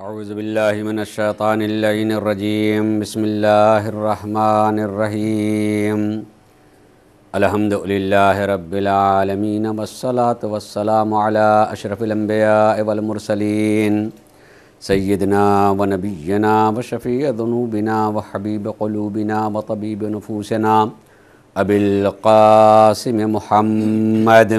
اعوذ باللہ من الشیطان اللعین الرجیم بسم اللہ الرحمن الرحیم الحمد للہ رب العالمین والصلاة والسلام علی اشرف الانبیاء والمرسلین سیدنا و نبینا و شفیع ذنوبنا و حبیب قلوبنا و طبیب نفوسنا ابی القاسم محمد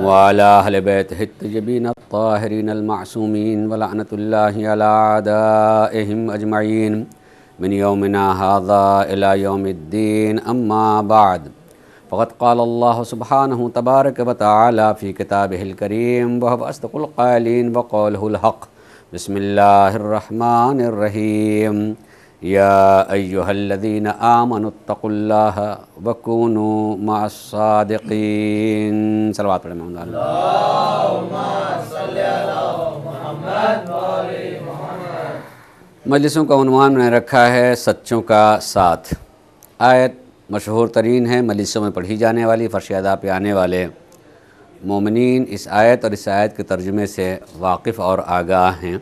وعلى أهل بيته الطيبين الطاهرين المعصومين ولعنة الله على أعدائهم أجمعين من يومنا هذا إلى يوم الدين أما بعد فقد قال الله سبحانه تبارك وتعالى في كتابه الكريم وهو أصدق القائلين وقوله الحق بسم الله الرحمن الرحيم يا أيها الذين آمنوا اتقوا الله وكونوا مع الصادقين صلوات علی محمد اللهم صل علی محمد وآل محمد۔ مجلسوں کا عنوان میں نے رکھا ہے سچوں کا ساتھ۔ آیت مشہور ترین ہے، مجلسوں میں پڑھی جانے والی، فرش ادا پہ آنے والے مومنین اس آیت اور اس آیت کے ترجمے سے واقف اور آگاہ ہیں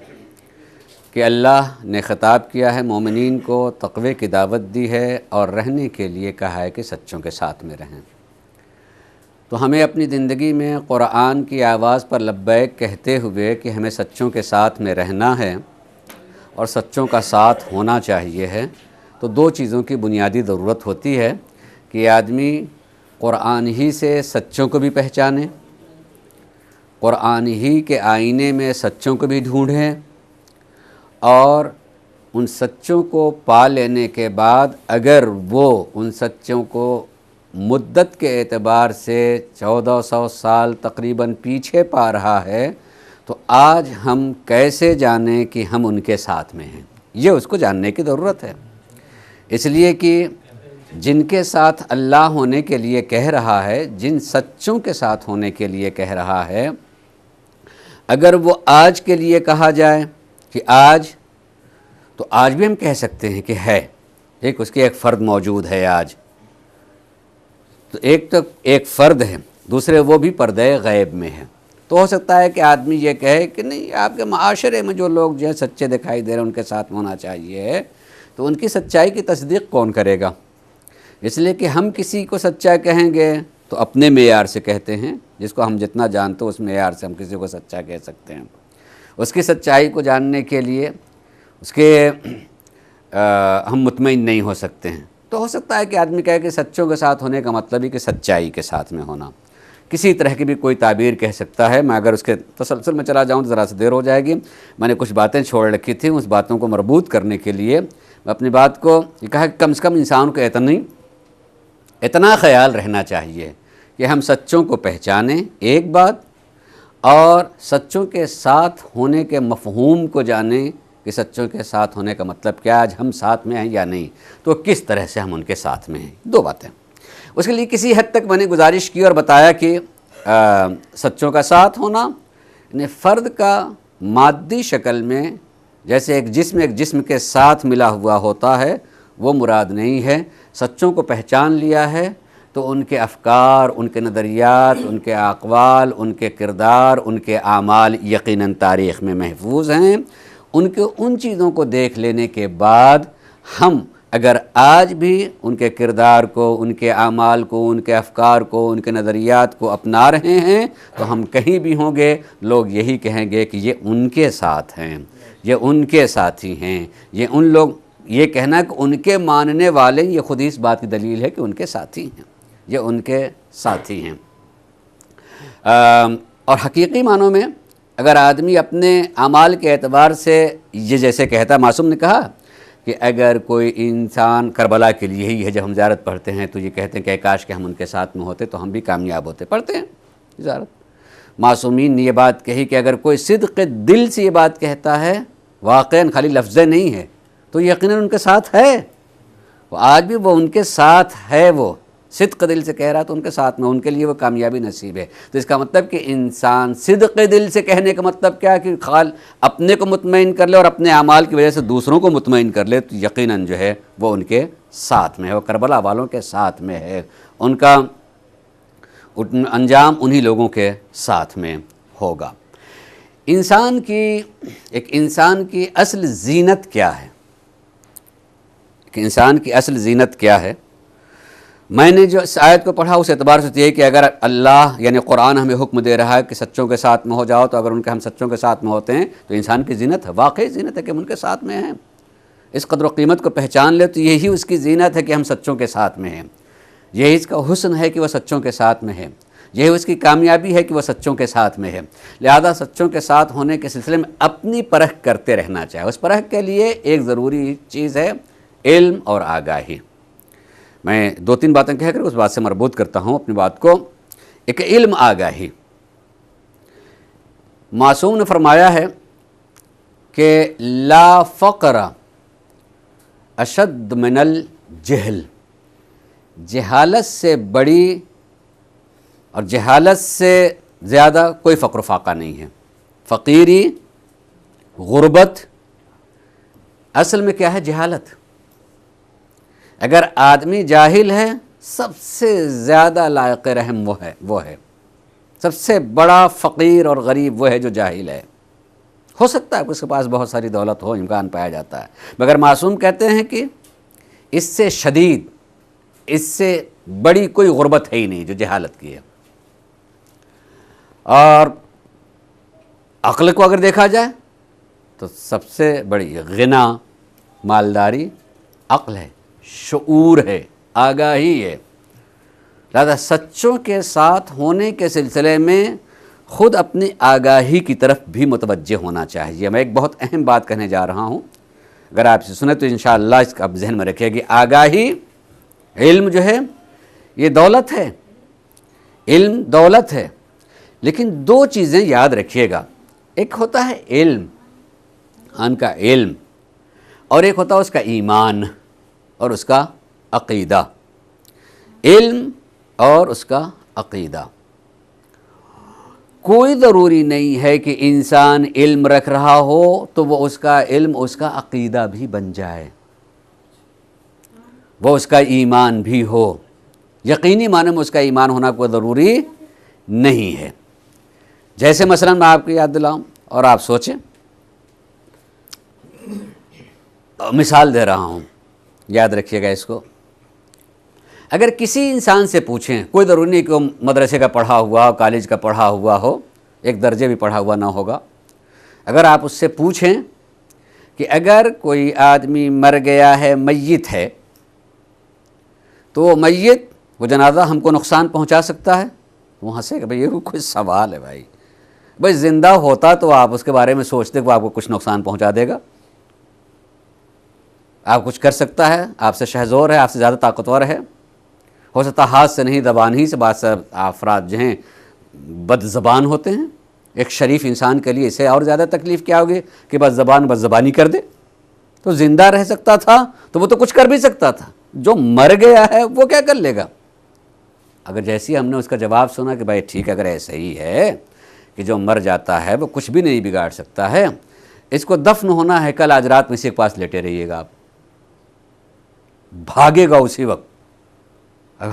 کہ اللہ نے خطاب کیا ہے، مومنین کو تقوی کی دعوت دی ہے اور رہنے کے لیے کہا ہے کہ سچوں کے ساتھ میں رہیں۔ تو ہمیں اپنی زندگی میں قرآن کی آواز پر لبیک کہتے ہوئے کہ ہمیں سچوں کے ساتھ میں رہنا ہے اور سچوں کا ساتھ ہونا چاہیے ہے، تو دو چیزوں کی بنیادی ضرورت ہوتی ہے کہ آدمی قرآن ہی سے سچوں کو بھی پہچانے، قرآن ہی کے آئینے میں سچوں کو بھی ڈھونڈیں، اور ان سچوں کو پا لینے کے بعد اگر وہ ان سچوں کو مدت کے اعتبار سے 1400 سال تقریباً پیچھے پا رہا ہے، تو آج ہم کیسے جانیں کہ ہم ان کے ساتھ میں ہیں؟ یہ اس کو جاننے کی ضرورت ہے، اس لیے کہ جن کے ساتھ اللہ ہونے کے لیے کہہ رہا ہے، جن سچوں کے ساتھ ہونے کے لیے کہہ رہا ہے، اگر وہ آج کے لیے کہا جائے کہ آج، تو آج بھی ہم کہہ سکتے ہیں کہ ہے، اس کے ایک فرد موجود ہے آج، تو ایک فرد ہے، دوسرے وہ بھی پردہ غیب میں ہے۔ تو ہو سکتا ہے کہ آدمی یہ کہے کہ نہیں، آپ کے معاشرے میں جو لوگ جو سچے دکھائی دے رہے ہیں ان کے ساتھ ہونا چاہیے، تو ان کی سچائی کی تصدیق کون کرے گا؟ اس لیے کہ ہم کسی کو سچا کہیں گے تو اپنے معیار سے کہتے ہیں، جس کو ہم جتنا جانتے ہیں اس معیار سے ہم کسی کو سچا کہہ سکتے ہیں۔ اس کی سچائی کو جاننے کے لیے اس کے ہم مطمئن نہیں ہو سکتے ہیں، تو ہو سکتا ہے کہ آدمی کہے کہ سچوں کے ساتھ ہونے کا مطلب ہی کہ سچائی کے ساتھ میں ہونا، کسی طرح کی بھی کوئی تعبیر کہہ سکتا ہے۔ میں اگر اس کے تسلسل میں چلا جاؤں تو ذرا سے دیر ہو جائے گی۔ میں نے کچھ باتیں چھوڑ رکھی تھیں، اس باتوں کو مربوط کرنے کے لیے میں اپنی بات کو یہ کہا کہ کم سے کم انسان کو اتنا خیال رہنا چاہیے کہ ہم سچوں کو پہچانیں، ایک بات، اور سچوں کے ساتھ ہونے کے مفہوم کو جانیں کہ سچوں کے ساتھ ہونے کا مطلب کیا، آج ہم ساتھ میں ہیں یا نہیں، تو کس طرح سے ہم ان کے ساتھ میں ہیں۔ دو باتیں۔ اس کے لیے کسی حد تک میں نے گزارش کی اور بتایا کہ سچوں کا ساتھ ہونا یعنی فرد کا مادی شکل میں جیسے ایک جسم کے ساتھ ملا ہوا ہوتا ہے، وہ مراد نہیں ہے۔ سچوں کو پہچان لیا ہے تو ان کے افکار، ان کے نظریات، ان کے اقوال، ان کے کردار، ان کے اعمال یقیناً تاریخ میں محفوظ ہیں۔ ان چیزوں کو دیکھ لینے کے بعد ہم اگر آج بھی ان کے کردار کو، ان کے اعمال کو، ان کے افکار کو، ان کے نظریات کو اپنا رہے ہیں، تو ہم کہیں بھی ہوں گے لوگ یہی کہیں گے کہ یہ ان کے ساتھ ہیں، یہ ان کے ساتھی ہیں، یہ کہنا کہ ان کے ماننے والے، یہ خود ہی اس بات کی دلیل ہے کہ ان کے ساتھی ہیں، یہ ان کے ساتھی ہیں۔ اور حقیقی معنوں میں اگر آدمی اپنے اعمال کے اعتبار سے یہ جیسے کہتا، معصوم نے کہا کہ اگر کوئی انسان کربلا کے لیے ہی ہے، جب ہم زیارت پڑھتے ہیں تو یہ کہتے ہیں کہ کاش کہ ہم ان کے ساتھ میں ہوتے تو ہم بھی کامیاب ہوتے، پڑھتے ہیں زیارت۔ معصومین نے یہ بات کہی کہ اگر کوئی صدق دل سے یہ بات کہتا ہے، واقعاً خالی لفظ نہیں ہے، تو یقیناً ان کے ساتھ ہے، وہ آج بھی وہ ان کے ساتھ ہے، وہ صدق دل سے کہہ رہا تو ان کے ساتھ میں، ان کے لیے وہ کامیابی نصیب ہے۔ تو اس کا مطلب کہ انسان صدق دل سے کہنے کا مطلب کیا کہ اپنے کو مطمئن کر لے اور اپنے اعمال کی وجہ سے دوسروں کو مطمئن کر لے، تو یقیناً جو ہے وہ ان کے ساتھ میں ہے، وہ کربلا والوں کے ساتھ میں ہے، انجام انہی لوگوں کے ساتھ میں ہوگا۔ انسان کی اصل زینت کیا ہے؟ کہ انسان کی اصل زینت کیا ہے؟ میں نے جو اس آیت کو پڑھا اس اعتبار سے یہ کہ اگر اللہ یعنی قرآن ہمیں حکم دے رہا ہے کہ سچوں کے ساتھ میں ہو جاؤ، تو اگر ہم سچوں کے ساتھ میں ہوتے ہیں تو انسان کی زینت ہے، واقعی زینت ہے کہ ہم ان کے ساتھ میں ہیں۔ اس قدر و قیمت کو پہچان لے تو یہی اس کی زینت ہے کہ ہم سچوں کے ساتھ میں ہیں، یہی اس کا حسن ہے کہ وہ سچوں کے ساتھ میں ہے، یہی اس کی کامیابی ہے کہ وہ سچوں کے ساتھ میں ہے۔ لہذا سچوں کے ساتھ ہونے کے سلسلے میں اپنی پرکھ کرتے رہنا چاہیے۔ اس پرکھ کے لیے ایک ضروری چیز ہے علم اور آگاہی۔ میں 2-3 باتیں کہہ کر اس بات سے مربوط کرتا ہوں اپنی بات کو۔ ایک علم، آگاہی۔ معصوم نے فرمایا ہے کہ لا فقر اشد من الجہل، جہالت سے بڑی اور جہالت سے زیادہ کوئی فقر و فاقہ نہیں ہے۔ فقیری، غربت، اصل میں کیا ہے؟ جہالت۔ اگر آدمی جاہل ہے سب سے زیادہ لائق رحم وہ ہے، سب سے بڑا فقیر اور غریب وہ ہے جو جاہل ہے۔ ہو سکتا ہے کہ اس کے پاس بہت ساری دولت ہو، امکان پایا جاتا ہے، مگر معصوم کہتے ہیں کہ اس سے شدید، اس سے بڑی کوئی غربت ہے ہی نہیں جو جہالت کی ہے۔ اور عقل کو اگر دیکھا جائے تو سب سے بڑی غنا، مالداری عقل ہے، شعور ہے، آگاہی ہے۔ لہذا سچوں کے ساتھ ہونے کے سلسلے میں خود اپنی آگاہی کی طرف بھی متوجہ ہونا چاہیے۔ میں ایک بہت اہم بات کہنے جا رہا ہوں، اگر آپ اسے سنیں تو انشاءاللہ اس کا آپ ذہن میں رکھیے گی۔ آگاہی، علم جو ہے یہ دولت ہے، علم دولت ہے، لیکن 2 چیزیں یاد رکھیے گا۔ ایک ہوتا ہے علم، ان کا علم، اور ایک ہوتا ہے اس کا ایمان اور اس کا عقیدہ۔ علم اور اس کا عقیدہ۔ کوئی ضروری نہیں ہے کہ انسان علم رکھ رہا ہو تو وہ اس کا علم اس کا عقیدہ بھی بن جائے، وہ اس کا ایمان بھی ہو۔ یقینی معنی میں اس کا ایمان ہونا کوئی ضروری نہیں ہے۔ جیسے مثلا میں آپ کو یاد دلاؤں اور آپ سوچیں، مثال دے رہا ہوں، یاد رکھیے گا اس کو۔ اگر کسی انسان سے پوچھیں، کوئی ضروری نہیں کہ وہ مدرسے کا پڑھا ہوا ہو، کالج کا پڑھا ہوا ہو، ایک درجے بھی پڑھا ہوا نہ ہوگا، اگر آپ اس سے پوچھیں کہ اگر کوئی آدمی مر گیا ہے، میت ہے، تو وہ میت، وہ جنازہ ہم کو نقصان پہنچا سکتا ہے؟ وہاں سے کہ بھئی یہ کوئی سوال ہے بھائی زندہ ہوتا تو آپ اس کے بارے میں سوچتے کہ وہ آپ کو کچھ نقصان پہنچا دے گا، آپ کچھ کر سکتا ہے، آپ سے شہزور ہے، آپ سے زیادہ طاقتور ہے، ہو سکتا ہاتھ سے نہیں زبان ہی سے۔ بعض سے افراد جو ہیں بد زبان ہوتے ہیں، ایک شریف انسان کے لیے اسے اور زیادہ تکلیف کیا ہوگی کہ بس زبانی کر دے۔ تو زندہ رہ سکتا تھا تو وہ تو کچھ کر بھی سکتا تھا، جو مر گیا ہے وہ کیا کر لے گا؟ اگر جیسی ہم نے اس کا جواب سنا کہ بھائی ٹھیک ہے، اگر ایسا ہی ہے کہ جو مر جاتا ہے وہ کچھ بھی نہیں بگاڑ سکتا ہے، اس کو دفن ہونا ہے کل، آج رات میں اسی کے پاس لیٹے رہیے گا، آپ بھاگے گا اسی وقت۔ اب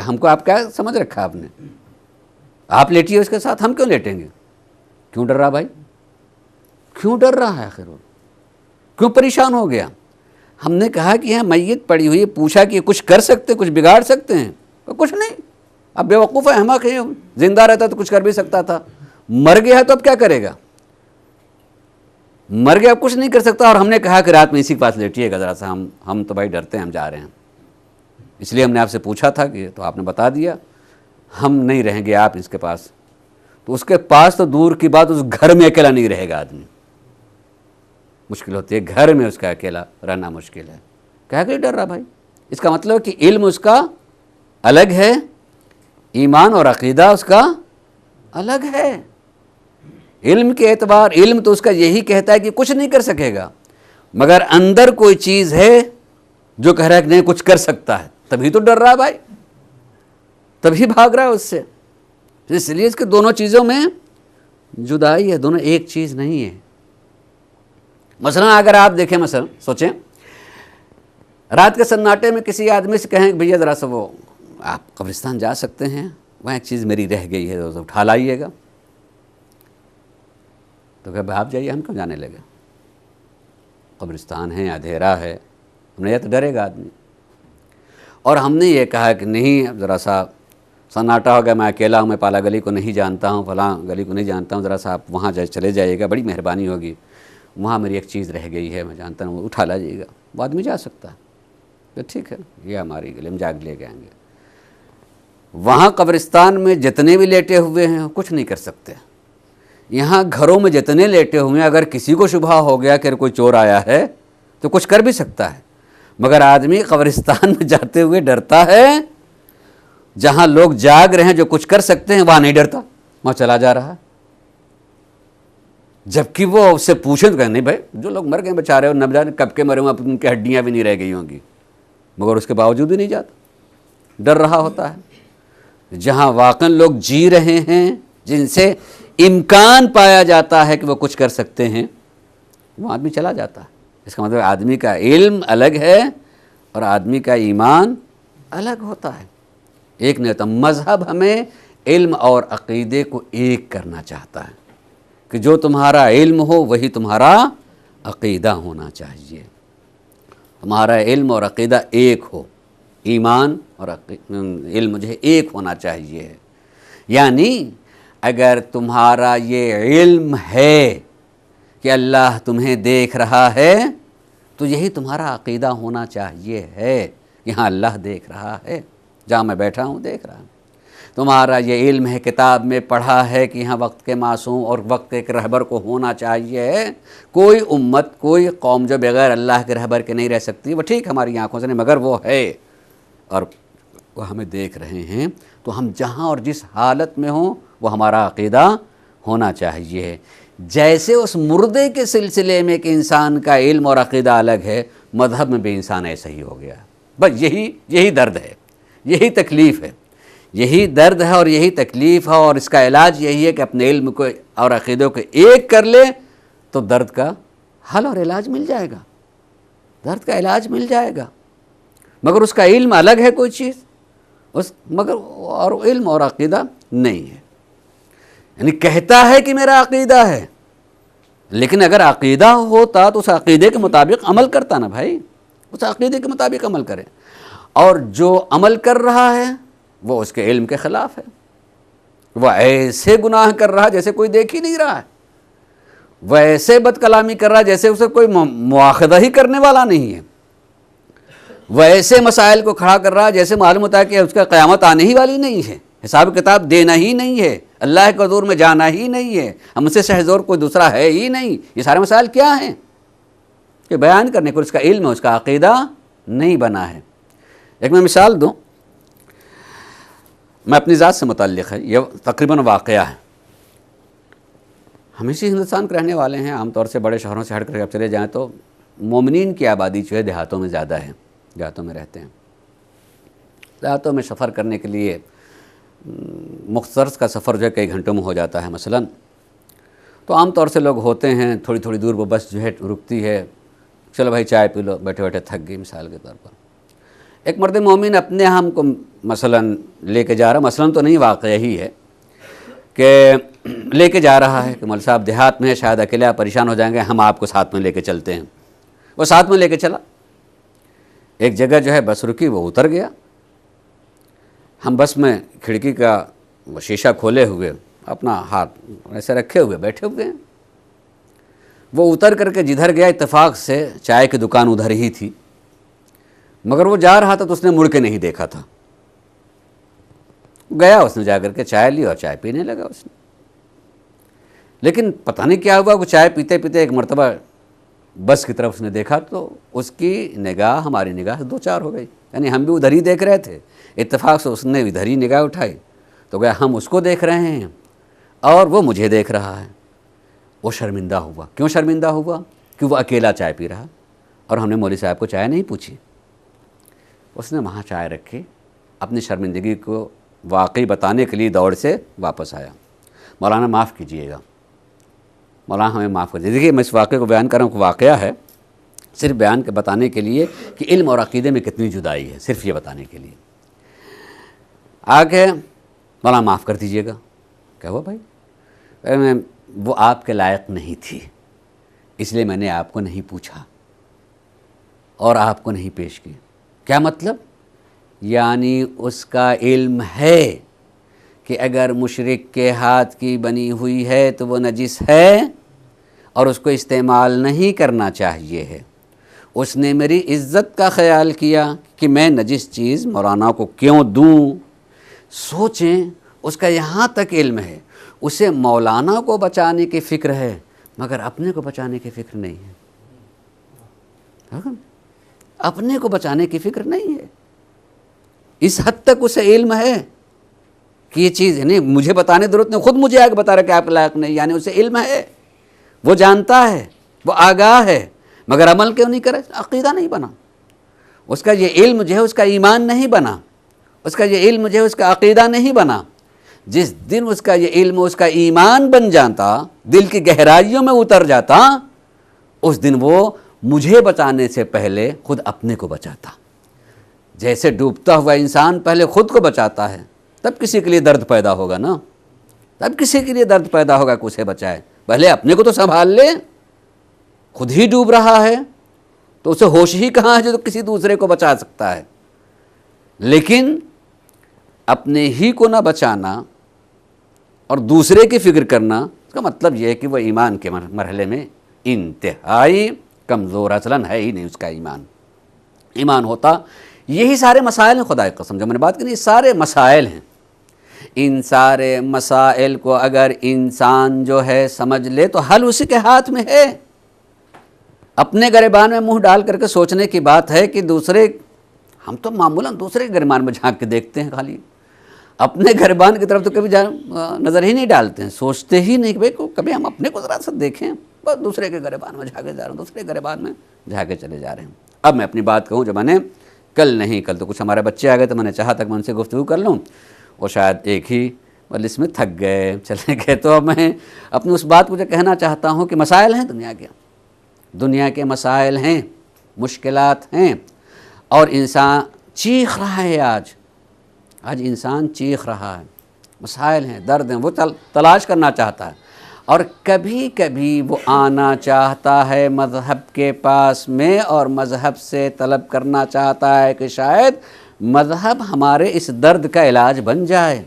ہم کو آپ کیا سمجھ رکھا آپ نے؟ آپ لیٹیے اس کے ساتھ، ہم کیوں لیٹیں گے؟ کیوں ڈر رہا بھائی؟ کیوں ڈر رہا ہے آخر وہ؟ کیوں پریشان ہو گیا؟ ہم نے کہا کہ یہاں میت پڑی ہوئی ہے، پوچھا کہ کچھ کر سکتے، کچھ بگاڑ سکتے ہیں؟ کچھ نہیں، اب بے وقوف ہے، احمق ہے، زندہ رہتا تو کچھ کر بھی سکتا تھا، مر گیا تو اب کیا کرے گا؟ مر گیا اب کچھ نہیں کر سکتا۔ اور ہم نے کہا کہ رات میں اسی کے پاس لیٹیے گا ذرا سا، ہم تو بھائی ڈرتے ہیں، ہم جا رہے ہیں، اس لیے ہم نے آپ سے پوچھا تھا کہ تو آپ نے بتا دیا ہم نہیں رہیں گے آپ اس کے پاس۔ تو اس کے پاس تو دور کی بات، اس گھر میں اکیلا نہیں رہے گا آدمی، مشکل ہوتی ہے، گھر میں اس کا اکیلا رہنا مشکل ہے۔ کہہ کے ڈر رہا بھائی؟ اس کا مطلب کہ علم اس کا الگ ہے، ایمان اور عقیدہ اس کا الگ ہے۔ علم کے اعتبار، علم تو اس کا یہی کہتا ہے کہ کچھ نہیں کر سکے گا، مگر اندر کوئی چیز ہے جو کہہ رہا ہے کہ نہیں کچھ کر سکتا ہے، تبھی تو ڈر رہا ہے بھائی، تبھی بھاگ رہا ہے اس سے۔ اس لیے اس کے دونوں چیزوں میں جدائی ہے، دونوں ایک چیز نہیں ہے۔ مثلا اگر آپ دیکھیں، مثلا سوچیں رات کے سناٹے میں کسی آدمی سے کہیں کہ بھیا ذرا سا وہ آپ قبرستان جا سکتے ہیں، وہاں ایک چیز میری رہ گئی ہے، تو اٹھا لائیے گا۔ تو کہ آپ جائیے، ہم کیوں جانے لگے، قبرستان ہے، اندھیرا ہے، ہم نے یہ تو ڈرے گا آدمی۔ اور ہم نے یہ کہا کہ نہیں، ذرا سا سناٹا ہو گیا، میں اکیلا ہوں، میں پالا گلی کو نہیں جانتا ہوں، فلاں گلی کو نہیں جانتا ہوں، ذرا سا آپ وہاں چلے جائیے گا، بڑی مہربانی ہوگی، وہاں میری ایک چیز رہ گئی ہے، میں جانتا ہوں، اٹھا لاجیے گا۔ وہ آدمی جا سکتا ہے، تو ٹھیک ہے، یہ ہماری گلی، ہم جاگ لے کے آئیں گے۔ وہاں قبرستان میں جتنے بھی لیٹے ہوئے ہیں کچھ نہیں کر سکتے۔ یہاں گھروں میں جتنے لیٹے ہوئے ہیں، اگر کسی کو شبہ ہو گیا کہ کوئی چور آیا ہے تو کچھ کر بھی سکتا ہے، مگر آدمی قبرستان میں جاتے ہوئے ڈرتا ہے۔ جہاں لوگ جاگ رہے ہیں، جو کچھ کر سکتے ہیں، وہاں نہیں ڈرتا، وہاں چلا جا رہا ہے۔ جبکہ وہ اس سے پوچھیں تو کہیں نہیں بھائی، جو لوگ مر گئے بیچارے، اور نہ جانے کب کے مرے ہوں، اب ان کی ہڈیاں بھی نہیں رہ گئی ہوں گی، مگر اس کے باوجود بھی نہیں جاتا، ڈر رہا ہوتا ہے۔ جہاں واقعاً لوگ جی رہے ہیں، جن سے امکان پایا جاتا ہے کہ وہ کچھ کر سکتے ہیں، وہ آدمی چلا جاتا ہے۔ اس کا مطلب آدمی کا علم الگ ہے اور آدمی کا ایمان الگ ہوتا ہے، ایک نہیں ہوتا۔ مذہب ہمیں علم اور عقیدے کو ایک کرنا چاہتا ہے کہ جو تمہارا علم ہو وہی تمہارا عقیدہ ہونا چاہیے، تمہارا علم اور عقیدہ ایک ہو، ایمان اور علم جو ہے ایک ہونا چاہیے۔ یعنی اگر تمہارا یہ علم ہے کہ اللہ تمہیں دیکھ رہا ہے تو یہی تمہارا عقیدہ ہونا چاہیے ہے، یہاں اللہ دیکھ رہا ہے، جہاں میں بیٹھا ہوں دیکھ رہا ہوں۔ تمہارا یہ علم ہے، کتاب میں پڑھا ہے کہ یہاں وقت کے معصوم اور وقت کے رہبر کو ہونا چاہیے۔ کوئی امت، کوئی قوم جو بغیر اللہ کے رہبر کے نہیں رہ سکتی، وہ ٹھیک ہماری آنکھوں سے نہیں، مگر وہ ہے اور وہ ہمیں دیکھ رہے ہیں، تو ہم جہاں اور جس حالت میں ہوں وہ ہمارا عقیدہ ہونا چاہیے۔ جیسے اس مردے کے سلسلے میں کہ انسان کا علم اور عقیدہ الگ ہے، مذہب میں بھی انسان ایسا ہی ہو گیا۔ بس یہی درد ہے، یہی تکلیف ہے، یہی درد ہے اور یہی تکلیف ہے، اور اس کا علاج یہی ہے کہ اپنے علم کو اور عقیدوں کو ایک کر لے تو درد کا حل اور علاج مل جائے گا، درد کا علاج مل جائے گا۔ مگر اس کا علم الگ ہے کوئی چیز، مگر اور علم اور عقیدہ نہیں ہے، یعنی کہتا ہے کہ میرا عقیدہ ہے، لیکن اگر عقیدہ ہوتا تو اس عقیدے کے مطابق عمل کرتا نا بھائی، اس عقیدے کے مطابق عمل کرے۔ اور جو عمل کر رہا ہے وہ اس کے علم کے خلاف ہے، وہ ایسے گناہ کر رہا ہے جیسے کوئی دیکھ ہی نہیں رہا ہے، وہ ایسے بد کلامی کر رہا ہے جیسے اسے کوئی مواخذہ ہی کرنے والا نہیں ہے، وہ ایسے مسائل کو کھڑا کر رہا ہے جیسے معلوم ہوتا ہے کہ اس کا قیامت آنے ہی والی نہیں ہے، حساب کتاب دینا ہی نہیں ہے، اللہ کے حضور میں جانا ہی نہیں ہے، ہم سے شہزور کوئی دوسرا ہے ہی نہیں۔ یہ سارے مسائل کیا ہیں کہ بیان کرنے کو اس کا علم ہے، اس کا عقیدہ نہیں بنا ہے۔ ایک میں مثال دوں، میں اپنی ذات سے متعلق ہے، یہ تقریباً واقعہ ہے۔ ہم اسی ہندوستان کے رہنے والے ہیں، عام طور سے بڑے شہروں سے ہٹ کر اب چلے جائیں تو مومنین کی آبادی جو ہے دیہاتوں میں زیادہ ہے، دیہاتوں میں رہتے ہیں۔ دیہاتوں میں سفر کرنے کے لیے مختصر کا سفر جو ہے کئی گھنٹوں میں ہو جاتا ہے مثلاً، تو عام طور سے لوگ ہوتے ہیں، تھوڑی تھوڑی دور وہ بس جو ہے رکتی ہے، چلو بھائی چائے پی لو، بیٹھے بیٹھے تھک گئی مثال کے طور پر۔ ایک مرد مومن اپنے ہم کو مثلاً لے کے جا رہا، مثلاً تو نہیں واقعہ ہی ہے کہ لے کے جا رہا ہے کہ مول صاحب دیہات میں ہے، شاید اکیلے آپ پریشان ہو جائیں گے، ہم آپ کو ساتھ میں لے کے چلتے ہیں۔ وہ ساتھ میں لے کے چلا، ایک جگہ جو ہے بس رکی، وہ اتر گیا۔ ہم بس میں کھڑکی کا شیشہ کھولے ہوئے، اپنا ہاتھ ایسے رکھے ہوئے بیٹھے ہوئے ہیں۔ وہ اتر کر کے جدھر گیا، اتفاق سے چائے کی دکان ادھر ہی تھی، مگر وہ جا رہا تھا تو اس نے مڑ کے نہیں دیکھا تھا، گیا، اس نے جا کر کے چائے لی اور چائے پینے لگا اس نے۔ لیکن پتہ نہیں کیا ہوا، وہ چائے پیتے پیتے ایک مرتبہ بس کی طرف اس نے دیکھا تو اس کی نگاہ ہماری نگاہ سے دو چار ہو گئی، یعنی ہم بھی ادھر ہی دیکھ رہے تھے، اتفاق سے اس نے ادھر ہی نگاہ اٹھائی تو گیا، ہم اس کو دیکھ رہے ہیں اور وہ مجھے دیکھ رہا ہے۔ وہ شرمندہ ہوا۔ کیوں شرمندہ ہوا؟ کہ وہ اکیلا چائے پی رہا اور ہم نے مولوی صاحب کو چائے نہیں پوچھی۔ اس نے وہاں چائے رکھی، اپنی شرمندگی کو واقعی بتانے کے لیے دوڑ سے واپس آیا۔ مولانا معاف کیجئے گا، مولانا ہمیں معاف کر دیجیے۔ دیکھیے میں اس واقعے کو بیان کر رہا ہوں کہ واقعہ ہے، صرف بیان کے بتانے کے لیے کہ علم اور عقیدے میں کتنی جدائی ہے، صرف یہ بتانے کے لیے۔ آگے مولانا معاف کر دیجیے گا. کیا ہوا بھائی؟ وہ آپ کے لائق نہیں تھی، اس لیے میں نے آپ کو نہیں پوچھا اور آپ کو نہیں پیش کی. کیا مطلب؟ یعنی اس کا علم ہے کہ اگر مشرک کے ہاتھ کی بنی ہوئی ہے تو وہ نجس ہے اور اس کو استعمال نہیں کرنا چاہیے ہے. اس نے میری عزت کا خیال کیا کہ میں نجس چیز مولانا کو کیوں دوں. سوچیں، اس کا یہاں تک علم ہے، اسے مولانا کو بچانے کی فکر ہے مگر اپنے کو بچانے کی فکر نہیں ہے. اپنے کو بچانے کی فکر نہیں ہے. اس حد تک اسے علم ہے کہ یہ چیز نہیں مجھے بتانے ضرورت نہیں، خود مجھے آگے بتا رہا کہ آپ کے لائق نہیں. یعنی اسے علم ہے، وہ جانتا ہے، وہ آگاہ ہے، مگر عمل کیوں نہیں کرے؟ عقیدہ نہیں بنا. اس کا یہ علم جو ہے اس کا ایمان نہیں بنا، اس کا یہ علم جو ہے اس کا عقیدہ نہیں بنا. جس دن اس کا یہ علم اس کا ایمان بن جاتا، دل کی گہرائیوں میں اتر جاتا، اس دن وہ مجھے بچانے سے پہلے خود اپنے کو بچاتا. جیسے ڈوبتا ہوا انسان پہلے خود کو بچاتا ہے، تب کسی کے لیے درد پیدا ہوگا نا، تب کسی کے لیے درد پیدا ہوگا کہ اسے بچائے. پہلے اپنے کو تو سنبھال لے. خود ہی ڈوب رہا ہے تو اسے ہوش ہی کہاں ہے جو کسی دوسرے کو بچا سکتا ہے. لیکن اپنے ہی کو نہ بچانا اور دوسرے کی فکر کرنا، اس کا مطلب یہ ہے کہ وہ ایمان کے مرحلے میں انتہائی کمزور، اصلاً ہے ہی نہیں اس کا ایمان. ایمان ہوتا یہی سارے مسائل ہیں. خدا کی قسم جو میں نے بات کی، یہ سارے مسائل ہیں. ان سارے مسائل کو اگر انسان جو ہے سمجھ لے تو حل اسی کے ہاتھ میں ہے. اپنے گریبان میں منہ ڈال کر کے سوچنے کی بات ہے کہ دوسرے، ہم تو معمولاً دوسرے کے گریبان میں جھانک کے دیکھتے ہیں، خالی اپنے گریبان کی طرف تو کبھی نظر ہی نہیں ڈالتے ہیں، سوچتے ہی نہیں کہ بھائی کبھی ہم اپنے کو ذرا سا دیکھیں. بس دوسرے کے گریبان میں جھانکے جا رہے ہیں، دوسرے کے گریبان میں جھانکے چلے جا رہے ہیں. اب میں اپنی بات کہوں، جو میں نے کل تو کچھ ہمارے بچے آ گئے تو میں نے چاہا تک میں ان سے گفتگو کر لوں، وہ شاید ایک ہی مجلس میں تھک گئے چلے گئے. تو اب میں اپنی اس بات کو جو کہنا چاہتا ہوں کہ مسائل ہیں دنیا کے مسائل ہیں، مشکلات ہیں، اور انسان چیخ رہا ہے. آج انسان چیخ رہا ہے، مسائل ہیں، درد ہیں، وہ تلاش کرنا چاہتا ہے. اور کبھی کبھی وہ آنا چاہتا ہے مذہب کے پاس میں اور مذہب سے طلب کرنا چاہتا ہے کہ شاید مذہب ہمارے اس درد کا علاج بن جائے،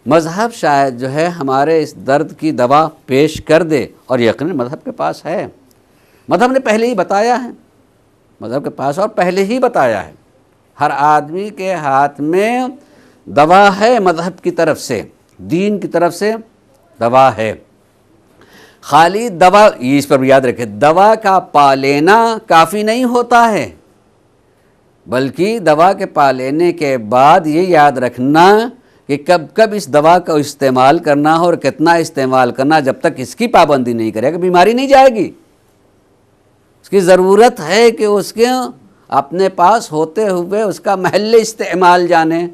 مذہب شاید جو ہے ہمارے اس درد کی دوا پیش کر دے. اور یقیناً مذہب کے پاس ہے، مذہب نے پہلے ہی بتایا ہے، مذہب کے پاس اور پہلے ہی بتایا ہے. ہر آدمی کے ہاتھ میں دوا ہے، مذہب کی طرف سے، دین کی طرف سے دوا ہے. خالی دوا، اس پر بھی یاد رکھیں، دوا کا پا لینا کافی نہیں ہوتا ہے، بلکہ دوا کے پا لینے کے بعد یہ یاد رکھنا کہ کب کب اس دوا کا استعمال کرنا اور کتنا استعمال کرنا. جب تک اس کی پابندی نہیں کرے گا بیماری نہیں جائے گی. اس کی ضرورت ہے کہ اس کے اپنے پاس ہوتے ہوئے اس کا محل استعمال جانے،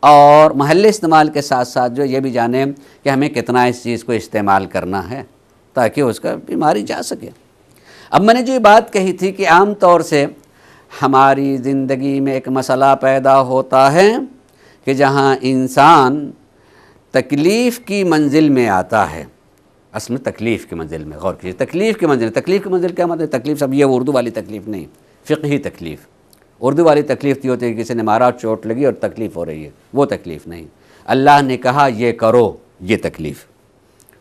اور محل استعمال کے ساتھ ساتھ جو یہ بھی جانے کہ ہمیں کتنا اس چیز کو استعمال کرنا ہے تاکہ اس کا بیماری جا سکے. اب میں نے جو یہ بات کہی تھی کہ عام طور سے ہماری زندگی میں ایک مسئلہ پیدا ہوتا ہے کہ جہاں انسان تکلیف کی منزل میں آتا ہے. اصل میں تکلیف کی منزل میں غور کیجیے، تکلیف کی منزل کیا مطلب؟ تکلیف سب یہ اردو والی تکلیف نہیں، فقہی تکلیف. اردو والی تکلیف یہ ہوتی ہے کہ کسی نے مارا، چوٹ لگی اور تکلیف ہو رہی ہے، وہ تکلیف نہیں. اللہ نے کہا یہ کرو، یہ تکلیف،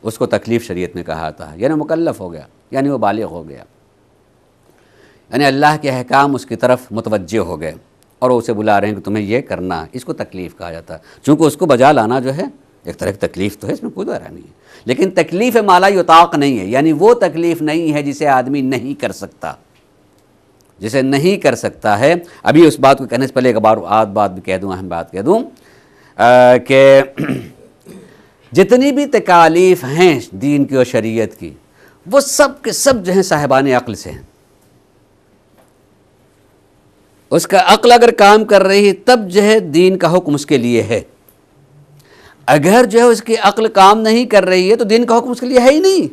اس کو تکلیف شریعت میں کہا تھا. یعنی مکلف ہو گیا، یعنی وہ بالغ ہو گیا، یعنی اللہ کے احکام اس کی طرف متوجہ ہو گئے اور وہ اسے بلا رہے ہیں کہ تمہیں یہ کرنا، اس کو تکلیف کہا جاتا ہے. چونکہ اس کو بجا لانا جو ہے ایک طرح کی تکلیف تو ہے، اس میں کوئی دعویٰ نہیں ہے، لیکن تکلیف مالا یطاق نہیں ہے. یعنی وہ تکلیف نہیں ہے جسے آدمی نہیں کر سکتا، جسے نہیں کر سکتا ہے. ابھی اس بات کو کہنے سے پہلے ایک بات بھی کہہ دوں، اہم بات کہہ دوں کہ جتنی بھی تکالیف ہیں دین کی اور شریعت کی، وہ سب کے سب جو ہیں صاحبان عقل سے ہیں. اس کا عقل اگر کام کر رہی ہے تب جو ہے دین کا حکم اس کے لیے ہے. اگر جو ہے اس کی عقل کام نہیں کر رہی ہے تو دین کا حکم اس کے لیے ہے ہی نہیں.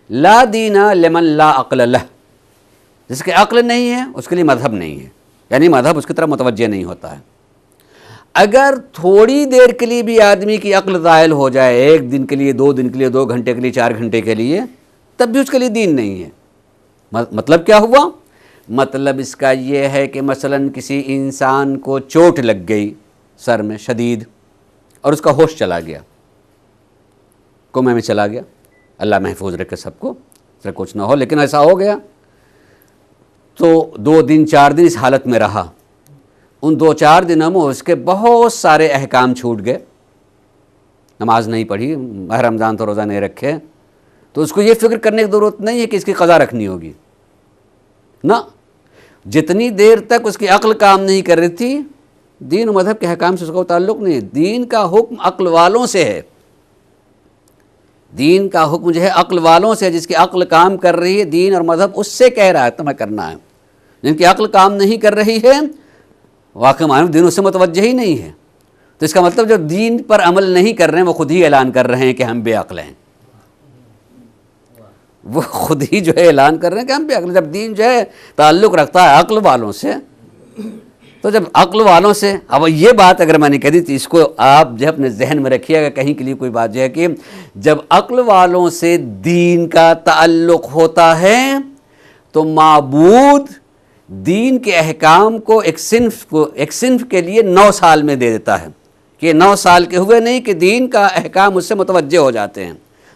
لا دین لمن لا عقل لہ، جس کے عقل نہیں ہے اس کے لیے مذہب نہیں ہے، یعنی مذہب اس کی طرف متوجہ نہیں ہوتا ہے. اگر تھوڑی دیر کے لیے بھی آدمی کی عقل زائل ہو جائے، 1 دن کے لیے، 2 دن کے لیے، 2 گھنٹے کے لیے، 4 گھنٹے کے لیے، تب بھی اس کے لیے دین نہیں ہے۔ مطلب کیا ہوا؟ مطلب اس کا یہ ہے کہ مثلاً کسی انسان کو چوٹ لگ گئی سر میں شدید، اور اس کا ہوش چلا گیا، کومے میں چلا گیا، اللہ محفوظ رکھے سب کو، سر کچھ نہ ہو، لیکن ایسا ہو گیا تو 2 دن 4 دن اس حالت میں رہا۔ ان 2-4 دنوں میں اس کے بہت سارے احکام چھوٹ گئے، نماز نہیں پڑھی، ماہ رمضان تو روزہ نہیں رکھے، تو اس کو یہ فکر کرنے کی ضرورت نہیں ہے کہ اس کی قضا رکھنی ہوگی، نہ، جتنی دیر تک اس کی عقل کام نہیں کر رہی تھی، دین و مذہب کے احکام سے اس کا تعلق نہیں ہے۔ دین کا حکم عقل والوں سے ہے، دین کا حکم جو ہے عقل والوں سے، جس کی عقل کام کر رہی ہے، دین اور مذہب اس سے کہہ رہا ہے تمہیں کرنا ہے۔ جن کی عقل کام نہیں کر رہی ہے، واقع معنی دین اس سے متوجہ ہی نہیں ہے، تو اس کا مطلب جو دین پر عمل نہیں کر رہے ہیں وہ خود ہی اعلان کر رہے ہیں کہ ہم بے عقل ہیں، وہ خود ہی جو ہے اعلان کر رہے ہیں کہ ہم بے عقل۔ جب دین جو ہے تعلق رکھتا ہے عقل والوں سے، تو جب عقل والوں سے، اب یہ بات اگر میں نے کہہ دی تو اس کو آپ جو اپنے ذہن میں رکھیے گا، کہیں کے لیے کوئی بات جو ہے کہ جب عقل والوں سے دین کا تعلق ہوتا ہے تو معبود دین کے احکام کو ایک صنف کے لیے 9 سال میں دے دیتا ہے، کہ 9 سال کے ہوئے نہیں کہ دین کا احکام اس سے متوجہ ہو جاتے ہیں۔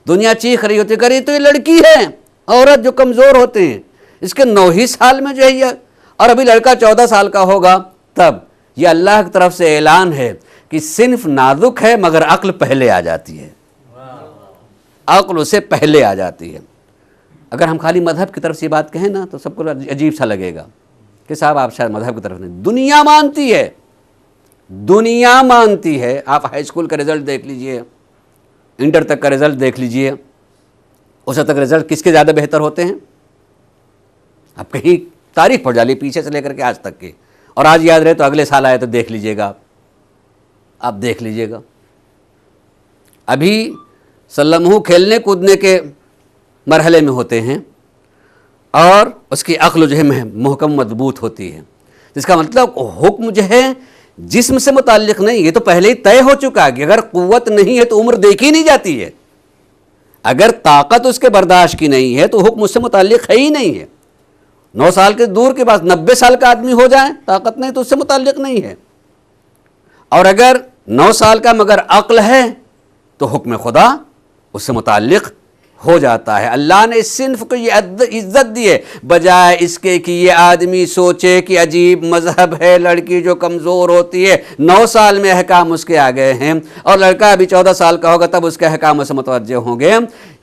دنیا چیخ رہی ہوتی کہ تو یہ لڑکی ہے، عورت جو کمزور ہوتے ہیں، اس کے 9 ہی سال میں جو ہے یہ، اور ابھی لڑکا 14 سال کا ہوگا تب، یہ اللہ کی طرف سے اعلان ہے کہ صنف نازک ہے مگر عقل پہلے آ جاتی ہے، عقل اسے پہلے آ جاتی ہے۔ اگر ہم خالی مذہب کی طرف سے یہ بات کہیں نا تو سب کو عجیب سا لگے گا کہ صاحب آپ شاید مذہب کی طرف نہیں، دنیا مانتی ہے، دنیا مانتی ہے۔ آپ ہائی اسکول کا رزلٹ دیکھ لیجئے، انٹر تک کا رزلٹ دیکھ لیجئے، اس تک رزلٹ کس کے زیادہ بہتر ہوتے ہیں؟ آپ کہیں تاریخ پڑھ ڈالیے پیچھے سے لے کر کے آج تک کے، اور آج یاد رہے تو اگلے سال آئے تو دیکھ لیجئے گا، آپ دیکھ لیجئے گا۔ ابھی سلمہ کھیلنے کودنے کے مرحلے میں ہوتے ہیں اور اس کی عقل جو ہے محکم مضبوط ہوتی ہے، جس کا مطلب حکم جو ہے جسم سے متعلق نہیں، یہ تو پہلے ہی طے ہو چکا ہے کہ اگر قوت نہیں ہے تو عمر دیکھی نہیں جاتی ہے، اگر طاقت اس کے برداشت کی نہیں ہے تو حکم اس سے متعلق ہے ہی نہیں ہے۔ 9 سال کے دور کے بعد 90 سال کا آدمی ہو جائے، طاقت نہیں تو اس سے متعلق نہیں ہے، اور اگر 9 سال کا مگر عقل ہے تو حکم خدا اس سے متعلق ہو جاتا ہے۔ اللہ نے اس صنف کو یہ عزت دی ہے، بجائے اس کے کہ یہ آدمی سوچے کہ عجیب مذہب ہے، لڑکی جو کمزور ہوتی ہے 9 سال میں احکام اس کے آ گئے ہیں، اور لڑکا ابھی 14 سال کا ہوگا تب اس کے احکام سے متوجہ ہوں گے۔